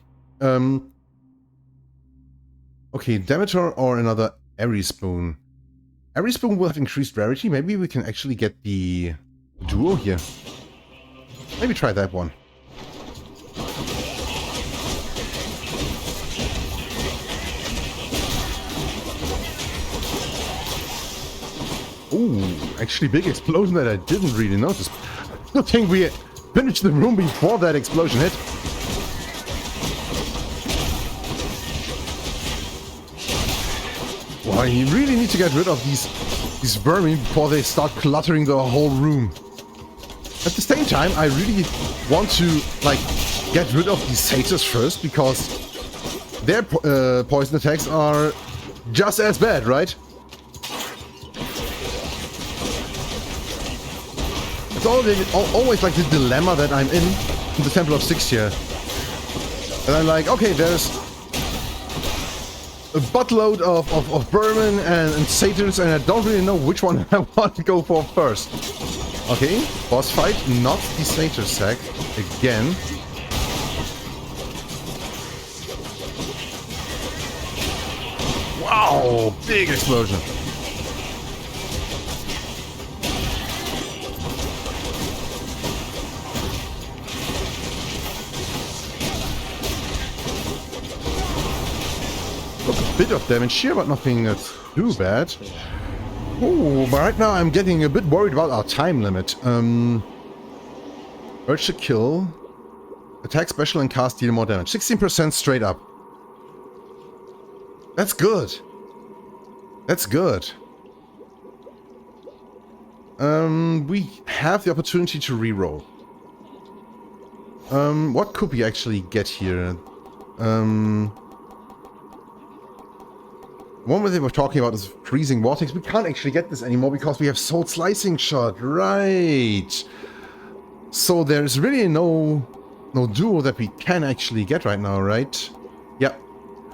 Okay, Demeter or another Airy Spoon. Airy Spoon will have increased rarity. Maybe we can actually get the duo here. Maybe try that one. Ooh, actually big explosion that I didn't really notice. Good thing we finished the room before that explosion hit. Wow, you really need to get rid of these vermin before they start cluttering the whole room. At the same time, I really want to like get rid of these satyrs first, because their poison attacks are just as bad, right? It's always like the dilemma that I'm in the Temple of Six here. And I'm like, okay, there's a buttload of vermin and satyrs, and I don't really know which one I want to go for first. Okay, boss fight, not the satyr sack again. Wow, big explosion. Bit of damage here, but nothing too bad. Ooh, but right now I'm getting a bit worried about our time limit. Urge to kill. Attack, special, and cast deal more damage. 16% straight up. That's good. That's good. We have the opportunity to reroll. What could we actually get here? One way they were talking about is freezing vortex. We can't actually get this anymore because we have sword slicing shot, right? So there's really no duo that we can actually get right now, right? Yeah.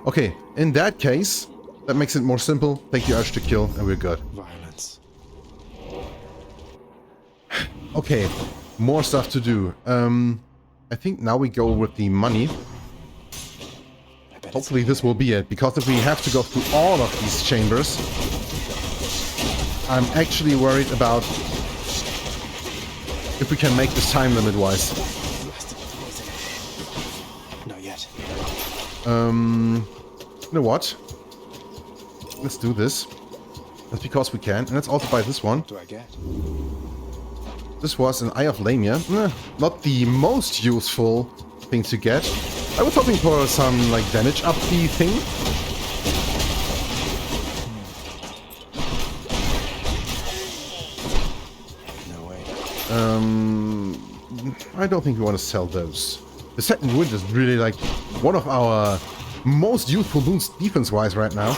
Okay, in that case, that makes it more simple. Take the urge to kill, and we're good. Violence. Okay, more stuff to do. I think now we go with the money. Hopefully this will be it, because if we have to go through all of these chambers, I'm actually worried about if we can make this time limit-wise. Not yet. You know what? Let's do this. That's because we can, and let's also buy this one. What do I get? This was an Eye of Lamia. Not the most useful thing to get. I was hoping for some, like, damage up the thing. No way. I don't think we want to sell those. The second wind is really, like, one of our most useful boons defense-wise right now.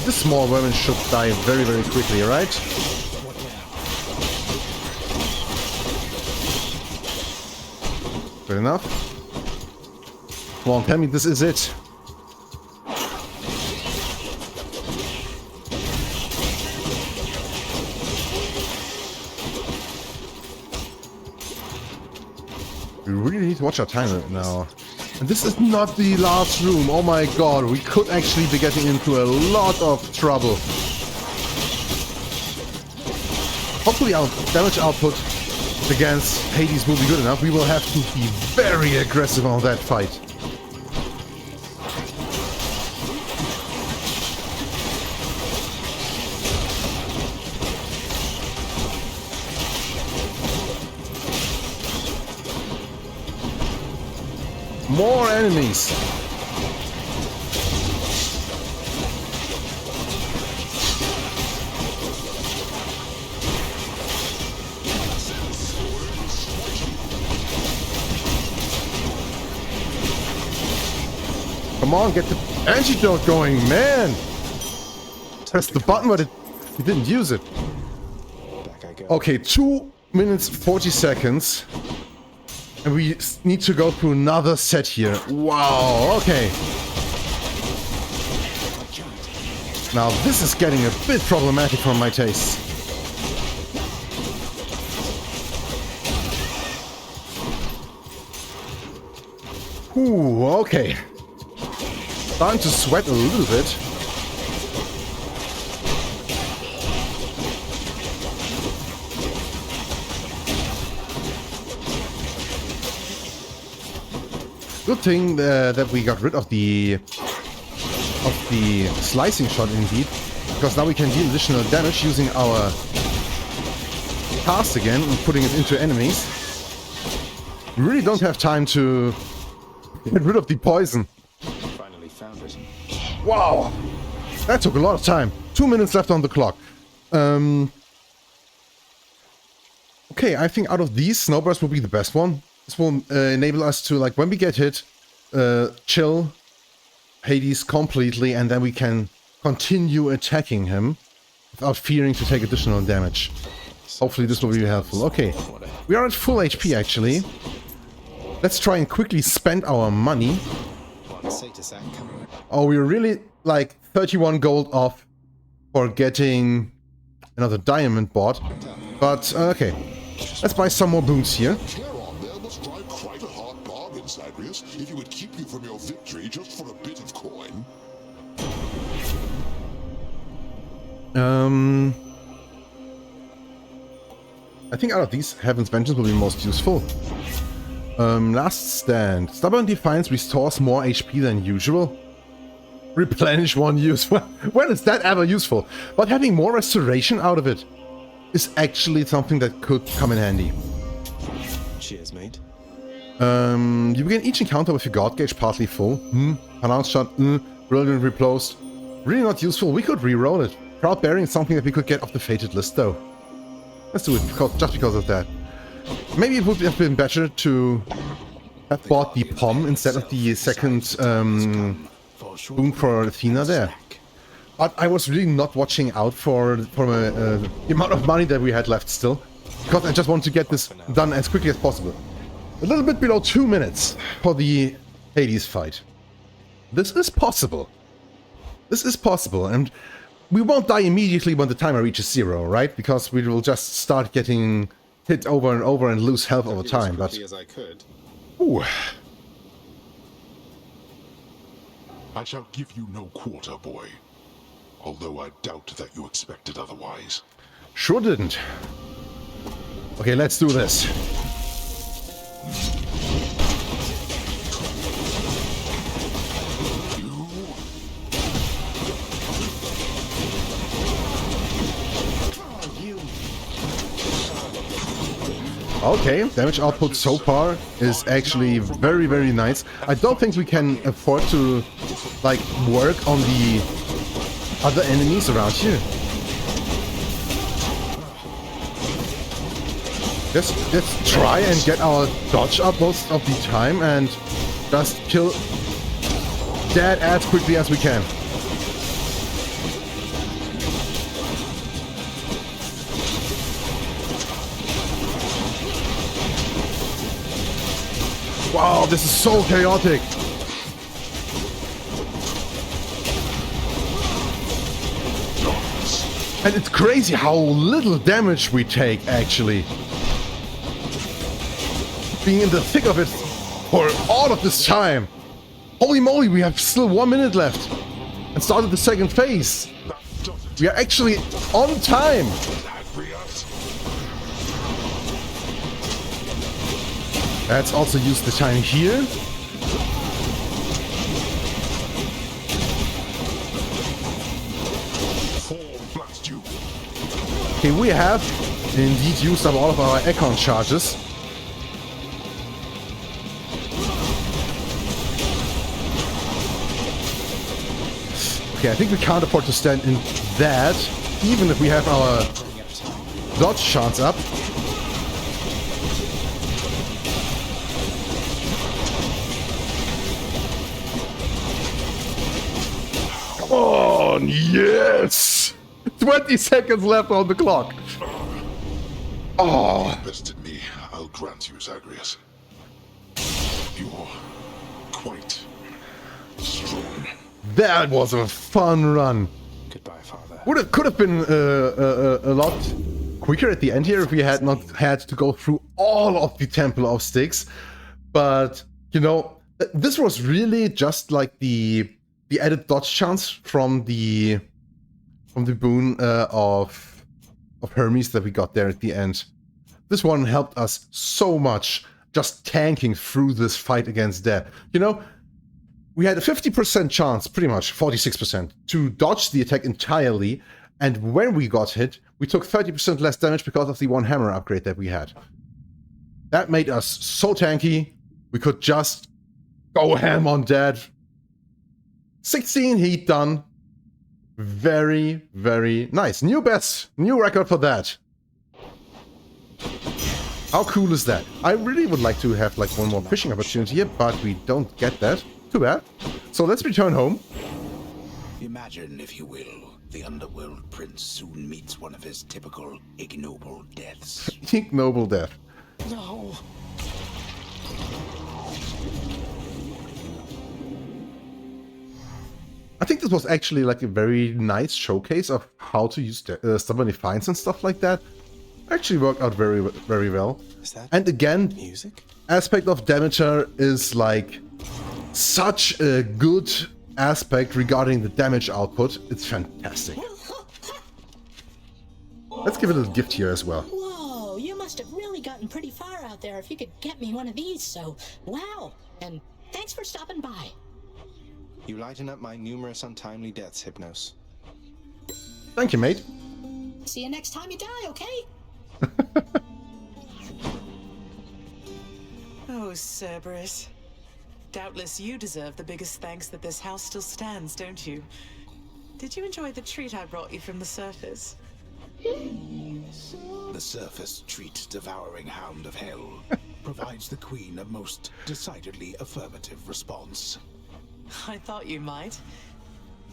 This small vermin should die very, very quickly, right? Good enough. Come on, tell me this is it. We really need to watch our time right now. And this is not the last room. Oh my god, we could actually be getting into a lot of trouble. Hopefully our damage output against Hades will be good enough. We will have to be very aggressive on that fight. More enemies. Come on, get the antidote going, man! Press the button, but he didn't use it. Back I go. Okay, 2 minutes 40 seconds. And we need to go through another set here. Wow, okay. Now this is getting a bit problematic for my taste. Ooh, okay. Starting to sweat a little bit. Good thing that we got rid of the slicing shot indeed, because now we can deal additional damage using our cast again and putting it into enemies. We really don't have time to get rid of the poison. Finally found it. Wow! That took a lot of time. 2 minutes left on the clock. Okay, I think out of these, Snowburst will be the best one. This will enable us to, like, when we get hit, chill Hades completely, and then we can continue attacking him without fearing to take additional damage. Hopefully this will be helpful. Okay, we are at full HP actually. Let's try and quickly spend our money. Oh, we're really like 31 gold off for getting another diamond bot. But okay, let's buy some more boons here. If you would keep you from your victory just for a bit of coin. I think out of these, Heaven's Vengeance will be most useful. Last Stand. Stubborn Defiance restores more HP than usual. Replenish one use. When is that ever useful? But having more restoration out of it is actually something that could come in handy. Cheers, mate. You begin each encounter with your guard gauge partly full. Pronounced shot. Brilliant repulsed. Really not useful. We could re-roll it. Proud Bearing is something that we could get off the fated list though. Let's do it just because of that. Maybe it would have been better to have bought the POM instead of the second boon for Athena there. But I was really not watching out for the amount of money that we had left still. Because I just want to get this done as quickly as possible. A little bit below 2 minutes for the Hades fight. This is possible. This is possible, and we won't die immediately when the timer reaches 0, right? Because we will just start getting hit over and over and lose health over time, but... Ooh. I shall give you no quarter, boy. Although I doubt that you expected otherwise. Sure didn't. Okay, let's do this. Okay, damage output so far is actually very, very nice. I don't think we can afford to, like, work on the other enemies around here. Let's try and get our dodge up most of the time and just kill that as quickly as we can. Wow, this is so chaotic! And it's crazy how little damage we take, actually. Being in the thick of it for all of this time. Holy moly, we have still 1 minute left. And started the second phase. We are actually on time. Let's also use the time here. Okay, we have indeed used up all of our Econ charges. Okay, I think we can't afford to stand in that, even if we have our dodge chance up. on, yes! 20 seconds left on the clock. Oh. Invest in me, I'll grant you, Zagreus. You're quite strong. That was a fun run. Goodbye, Father. Could have been a lot quicker at the end here if we had not had to go through all of the Temple of Styx. But, you know, this was really just like the added dodge chance from the boon of Hermes that we got there at the end. This one helped us so much just tanking through this fight against death. You know, we had a 50% chance, pretty much 46%, to dodge the attack entirely, and when we got hit, we took 30% less damage because of the one hammer upgrade that we had. That made us so tanky, we could just go ham on dead. 16 heat done. Very, very nice. New best, new record for that. How cool is that? I really would like to have like one more fishing opportunity here, but we don't get that. Too bad. So let's return home. Imagine, if you will, the underworld prince soon meets one of his typical ignoble deaths. Ignoble death. No. I think this was actually like a very nice showcase of how to use stubborn defiance and stuff like that. Actually worked out very, very well. Is that and again, music? Aspect of Demeter is like such a good aspect regarding the damage output. It's fantastic. Let's give it a gift here as well. Whoa, you must have really gotten pretty far out there if you could get me one of these, so wow. And thanks for stopping by. You lighten up my numerous untimely deaths, Hypnos. Thank you, mate. See you next time you die, okay? Oh, Cerberus. Doubtless you deserve the biggest thanks that this house still stands, don't you? Did you enjoy the treat I brought you from the surface? The surface treat devouring hound of hell provides the queen a most decidedly affirmative response. I thought you might.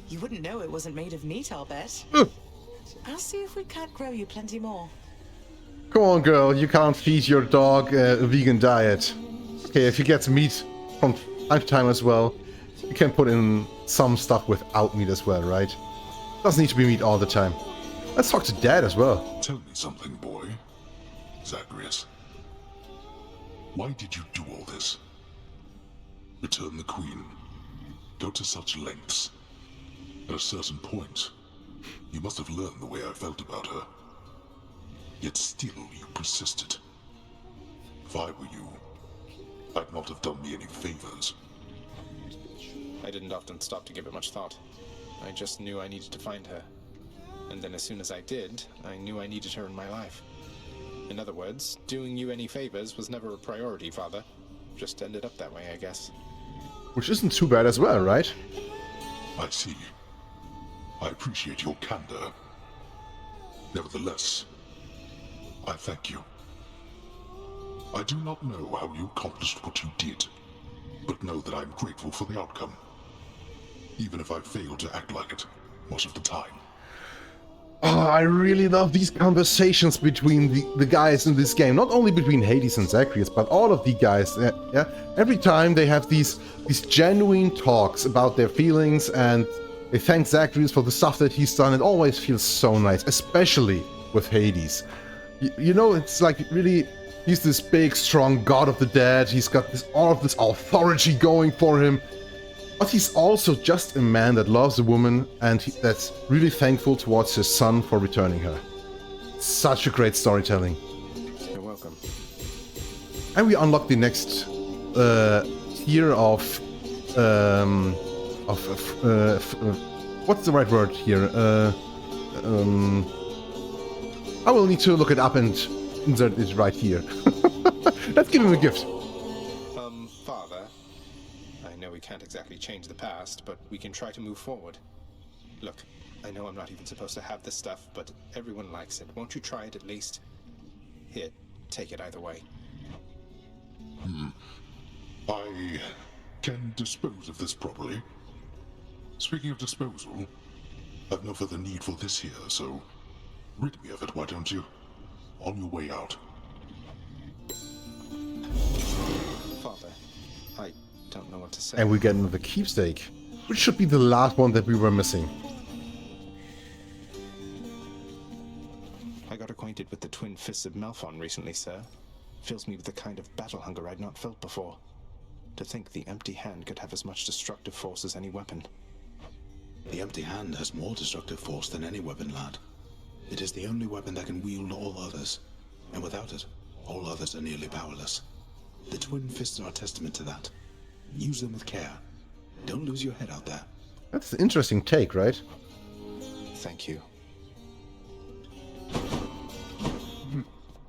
You wouldn't know it wasn't made of meat, I'll bet. I'll see if we can't grow you plenty more. Come on, girl. You can't feed your dog a vegan diet. Okay, if he gets meat from time to time as well, you can put in some stuff without meat as well, right? Doesn't need to be meat all the time. Let's talk to Dad as well. Tell me something, boy. Zagreus. Why did you do all this? Return the queen. Go to such lengths. At a certain point, you must have learned the way I felt about her. Yet still you persisted. If I were you, I'd not have done me any favors. I didn't often stop to give it much thought. I just knew I needed to find her. And then as soon as I did, I knew I needed her in my life. In other words, doing you any favors was never a priority, Father. Just ended up that way, I guess. Which isn't too bad as well, right? I see. I appreciate your candor. Nevertheless, I thank you. I do not know how you accomplished what you did, but know that I'm grateful for the outcome. Even if I fail to act like it most of the time. Oh, I really love these conversations between the guys in this game. Not only between Hades and Zagreus, but all of the guys. Yeah. Every time they have these genuine talks about their feelings, and they thank Zagreus for the stuff that he's done. It always feels so nice, especially with Hades. You know, it's like really, he's this big, strong god of the dead. He's got all of this authority going for him. But he's also just a man that loves a woman and that's really thankful towards his son for returning her. Such a great storytelling. You're welcome. And we unlock the next tier of what's the right word here? I will need to look it up and insert it right here. Let's give him a gift. Father, I know we can't exactly change the past, but we can try to move forward. Look, I know I'm not even supposed to have this stuff, but everyone likes it. Won't you try it at least? Here, take it either way. I can dispose of this properly. Speaking of disposal, I've no further need for this here, so rid me of it, why don't you? On your way out. Father, I don't know what to say. And we get another keepsake, which should be the last one that we were missing. I got acquainted with the twin fists of Malphon recently, sir. Fills me with the kind of battle hunger I'd not felt before. To think the empty hand could have as much destructive force as any weapon. The empty hand has more destructive force than any weapon, lad. It is the only weapon that can wield all others, and without it, all others are nearly powerless. The twin fists are a testament to that. Use them with care. Don't lose your head out there. That's an interesting take, right? Thank you.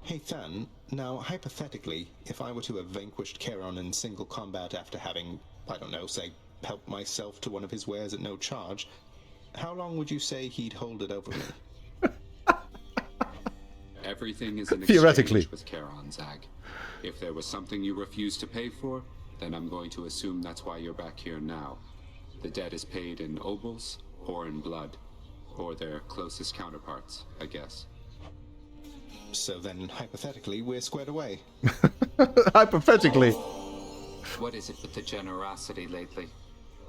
Hey Than, now hypothetically, if I were to have vanquished Charon in single combat after having, I don't know, say, helped myself to one of his wares at no charge, how long would you say he'd hold it over me? Everything is an Theoretically. exchange with Charon, Zag. If there was something you refused to pay for, then I'm going to assume that's why you're back here now. The debt is paid in obols or in blood, or their closest counterparts, I guess. So then, hypothetically, we're squared away. Hypothetically. What is it with the generosity lately?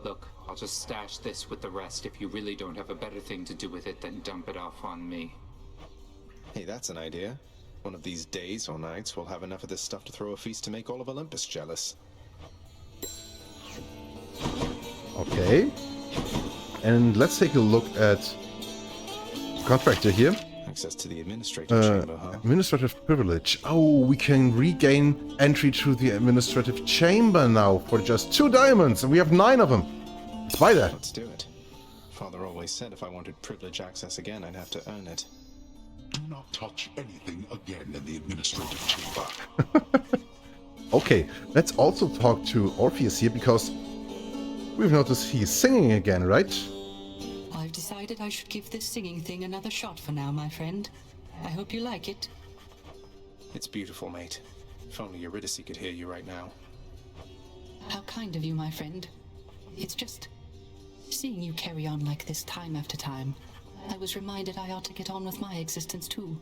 Look, I'll just stash this with the rest if you really don't have a better thing to do with it than dump it off on me. Hey, that's an idea. One of these days or nights, we'll have enough of this stuff to throw a feast to make all of Olympus jealous. Okay. And let's take a look at contractor here. Access to the administrative chamber, huh? Administrative privilege. Oh, we can regain entry to the administrative chamber now for just 2 diamonds, and we have 9 of them. Let's buy that. Let's do it. Father always said if I wanted privilege access again, I'd have to earn it. Do not touch anything again in the administrative chamber. Okay, let's also talk to Orpheus here, because we've noticed he's singing again, right? I've decided I should give this singing thing another shot for now, my friend. I hope you like it. It's beautiful, mate. If only Eurydice could hear you right now. How kind of you, my friend. It's just seeing you carry on like this time after time. I was reminded I ought to get on with my existence too,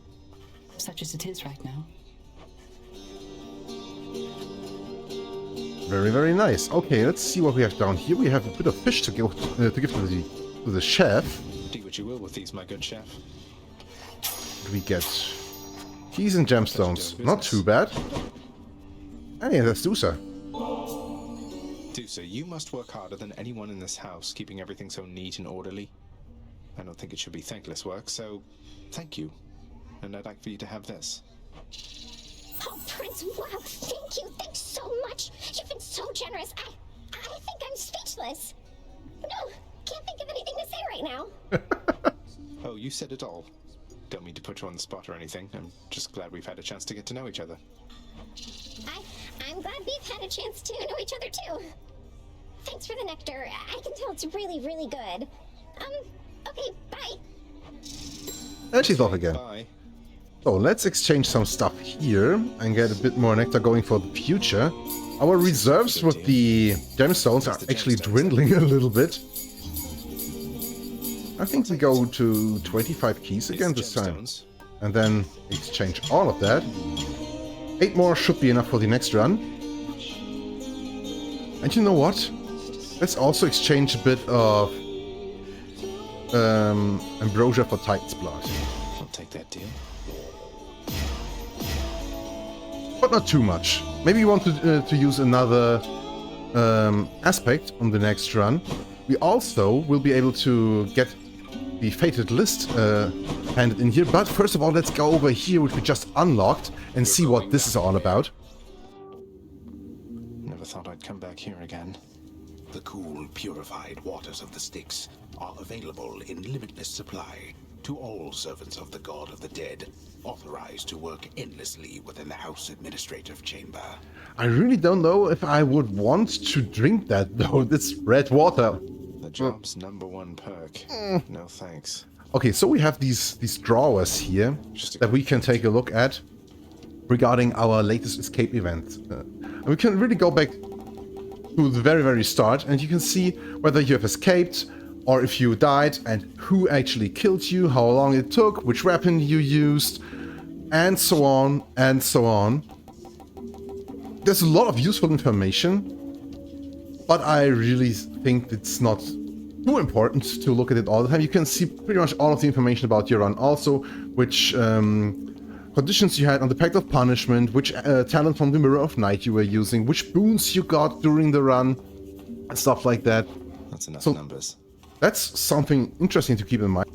such as it is right now. Very, very nice. Okay, let's see what we have down here. We have a bit of fish to give to the chef. Do what you will with these, my good chef. We get keys and gemstones. Not too bad. Hey, that's Dusa. Dusa, you must work harder than anyone in this house, keeping everything so neat and orderly. I don't think it should be thankless work, so thank you. And I'd like for you to have this. Oh, Prince, wow, thank you, thanks so much. You've been so generous. I think I'm speechless. No, can't think of anything to say right now. Oh, you said it all. Don't mean to put you on the spot or anything. I'm just glad we've had a chance to get to know each other. I'm glad we've had a chance to know each other too. Thanks for the nectar. I can tell it's really, really good. Okay, bye. And she's off again. Bye. So let's exchange some stuff here and get a bit more nectar going for the future. Our reserves with the gemstones are actually dwindling a little bit. I think we go to 25 keys again this time. And then exchange all of that. 8 more should be enough for the next run. And you know what? Let's also exchange a bit of ambrosia for Titan's blood. I'll take that deal. But not too much. Maybe you want to use another aspect on the next run. We also will be able to get the fated list handed in here. But first of all, let's go over here, which we just unlocked, and see what this is all about. Never thought I'd come back here again. The cool, purified waters of the Styx are available in limitless supply to all servants of the god of the dead, authorized to work endlessly within the house administrative chamber. I really don't know if I would want to drink that, though. This red water. The job's #1 perk. No thanks. Okay, so we have these drawers here that we can take a look at regarding our latest escape event. And we can really go back to the very, very start, and you can see whether you have escaped, or if you died and who actually killed you, how long it took, which weapon you used, and so on and so on. There's a lot of useful information, but I really think it's not too important to look at it all the time. You can see pretty much all of the information about your run also, which conditions you had on the Pact of Punishment, which talent from the Mirror of Night you were using, which boons you got during the run, and stuff like that. That's enough So numbers. that's something interesting to keep in mind.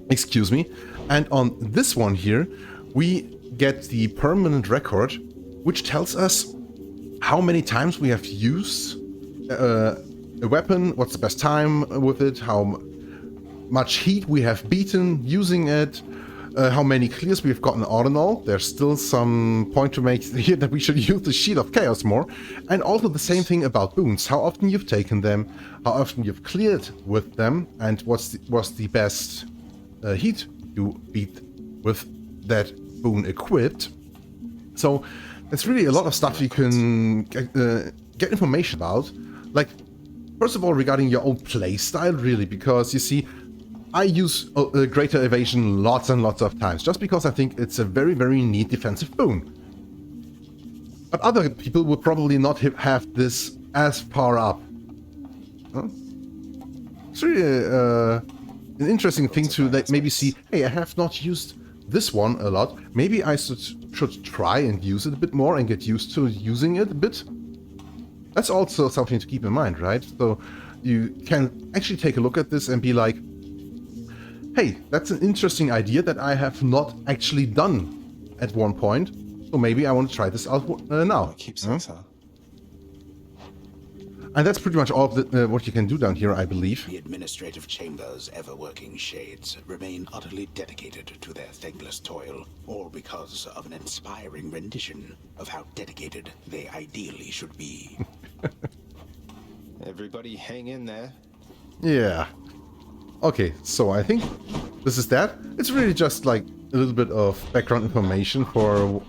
Excuse me. And on this one here, we get the permanent record, which tells us how many times we have used a weapon, what's the best time with it, how much heat we have beaten using it, how many clears we've gotten all in all. There's still some point to make here that we should use the Shield of Chaos more. And also the same thing about boons, how often you've taken them, how often you've cleared with them, and what's the best heat you beat with that boon equipped. So there's really a lot of stuff you can get information about. Like, first of all, regarding your own playstyle, really, because you see, I use Greater Evasion lots and lots of times, just because I think it's a very, very neat defensive boon. But other people would probably not have this as far up. Huh? It's really an interesting thing to maybe see, hey, I have not used this one a lot. Maybe I should try and use it a bit more and get used to using it a bit. That's also something to keep in mind, right? So you can actually take a look at this and be like, hey, that's an interesting idea that I have not actually done at one point. So maybe I want to try this out now. And that's pretty much all of what you can do down here, I believe. The administrative chamber's ever-working shades remain utterly dedicated to their thankless toil, all because of an inspiring rendition of how dedicated they ideally should be. Everybody hang in there. Yeah. Okay, so I think this is that. It's really just like a little bit of background information for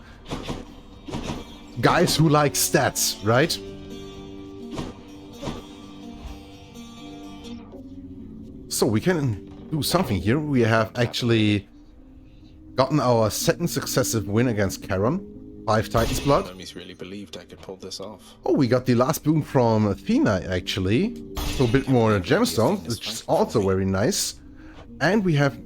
guys who like stats, right? So we can do something here. We have actually gotten our second successive win against Charon. 5 Titan's Blood. Hermes really believed I could pull this off. Oh, we got the last boon from Athena, actually. So a bit more gemstones, which is also very nice. And we have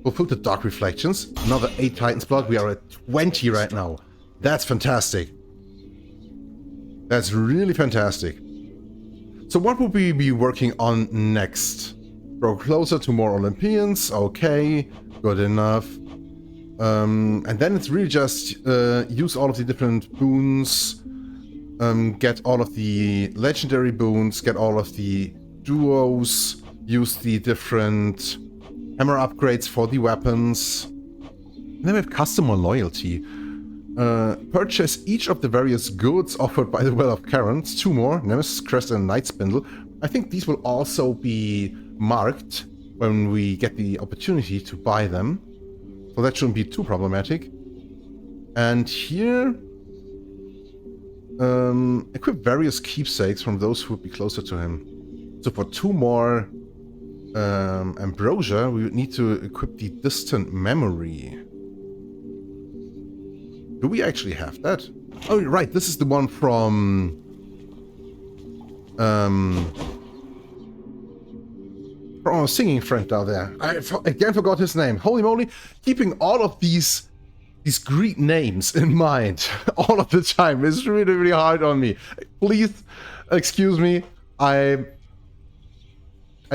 fulfilled the Dark Reflections. Another 8 Titan's Blood. We are at 20 right now. That's fantastic. That's really fantastic. So what will we be working on next? Grow closer to more Olympians. Okay, good enough. And then it's really just use all of the different boons, get all of the legendary boons, get all of the duos, use the different hammer upgrades for the weapons. And then we have customer loyalty. Purchase each of the various goods offered by the Well of Charon. 2 more, Nemesis Crest and Night Spindle. I think these will also be marked when we get the opportunity to buy them. So that shouldn't be too problematic. And here, equip various keepsakes from those who would be closer to him. So for 2 more ambrosia, we would need to equip the distant memory. Do we actually have that? Oh, right, this is the one from our singing friend down there. I again forgot his name. Holy moly, keeping all of these Greek names in mind all of the time is really, really hard on me. Please excuse me. I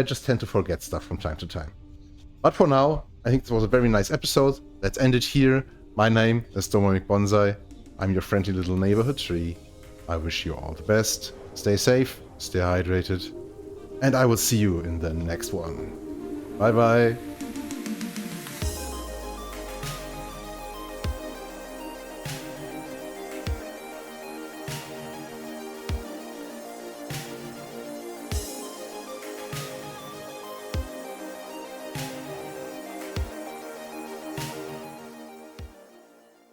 just tend to forget stuff from time to time. But for now, I think this was a very nice episode. Let's end it here. My name is Dominic Bonsai. I'm your friendly little neighborhood tree. I wish you all the best. Stay safe, stay hydrated, and I will see you in the next one. Bye bye.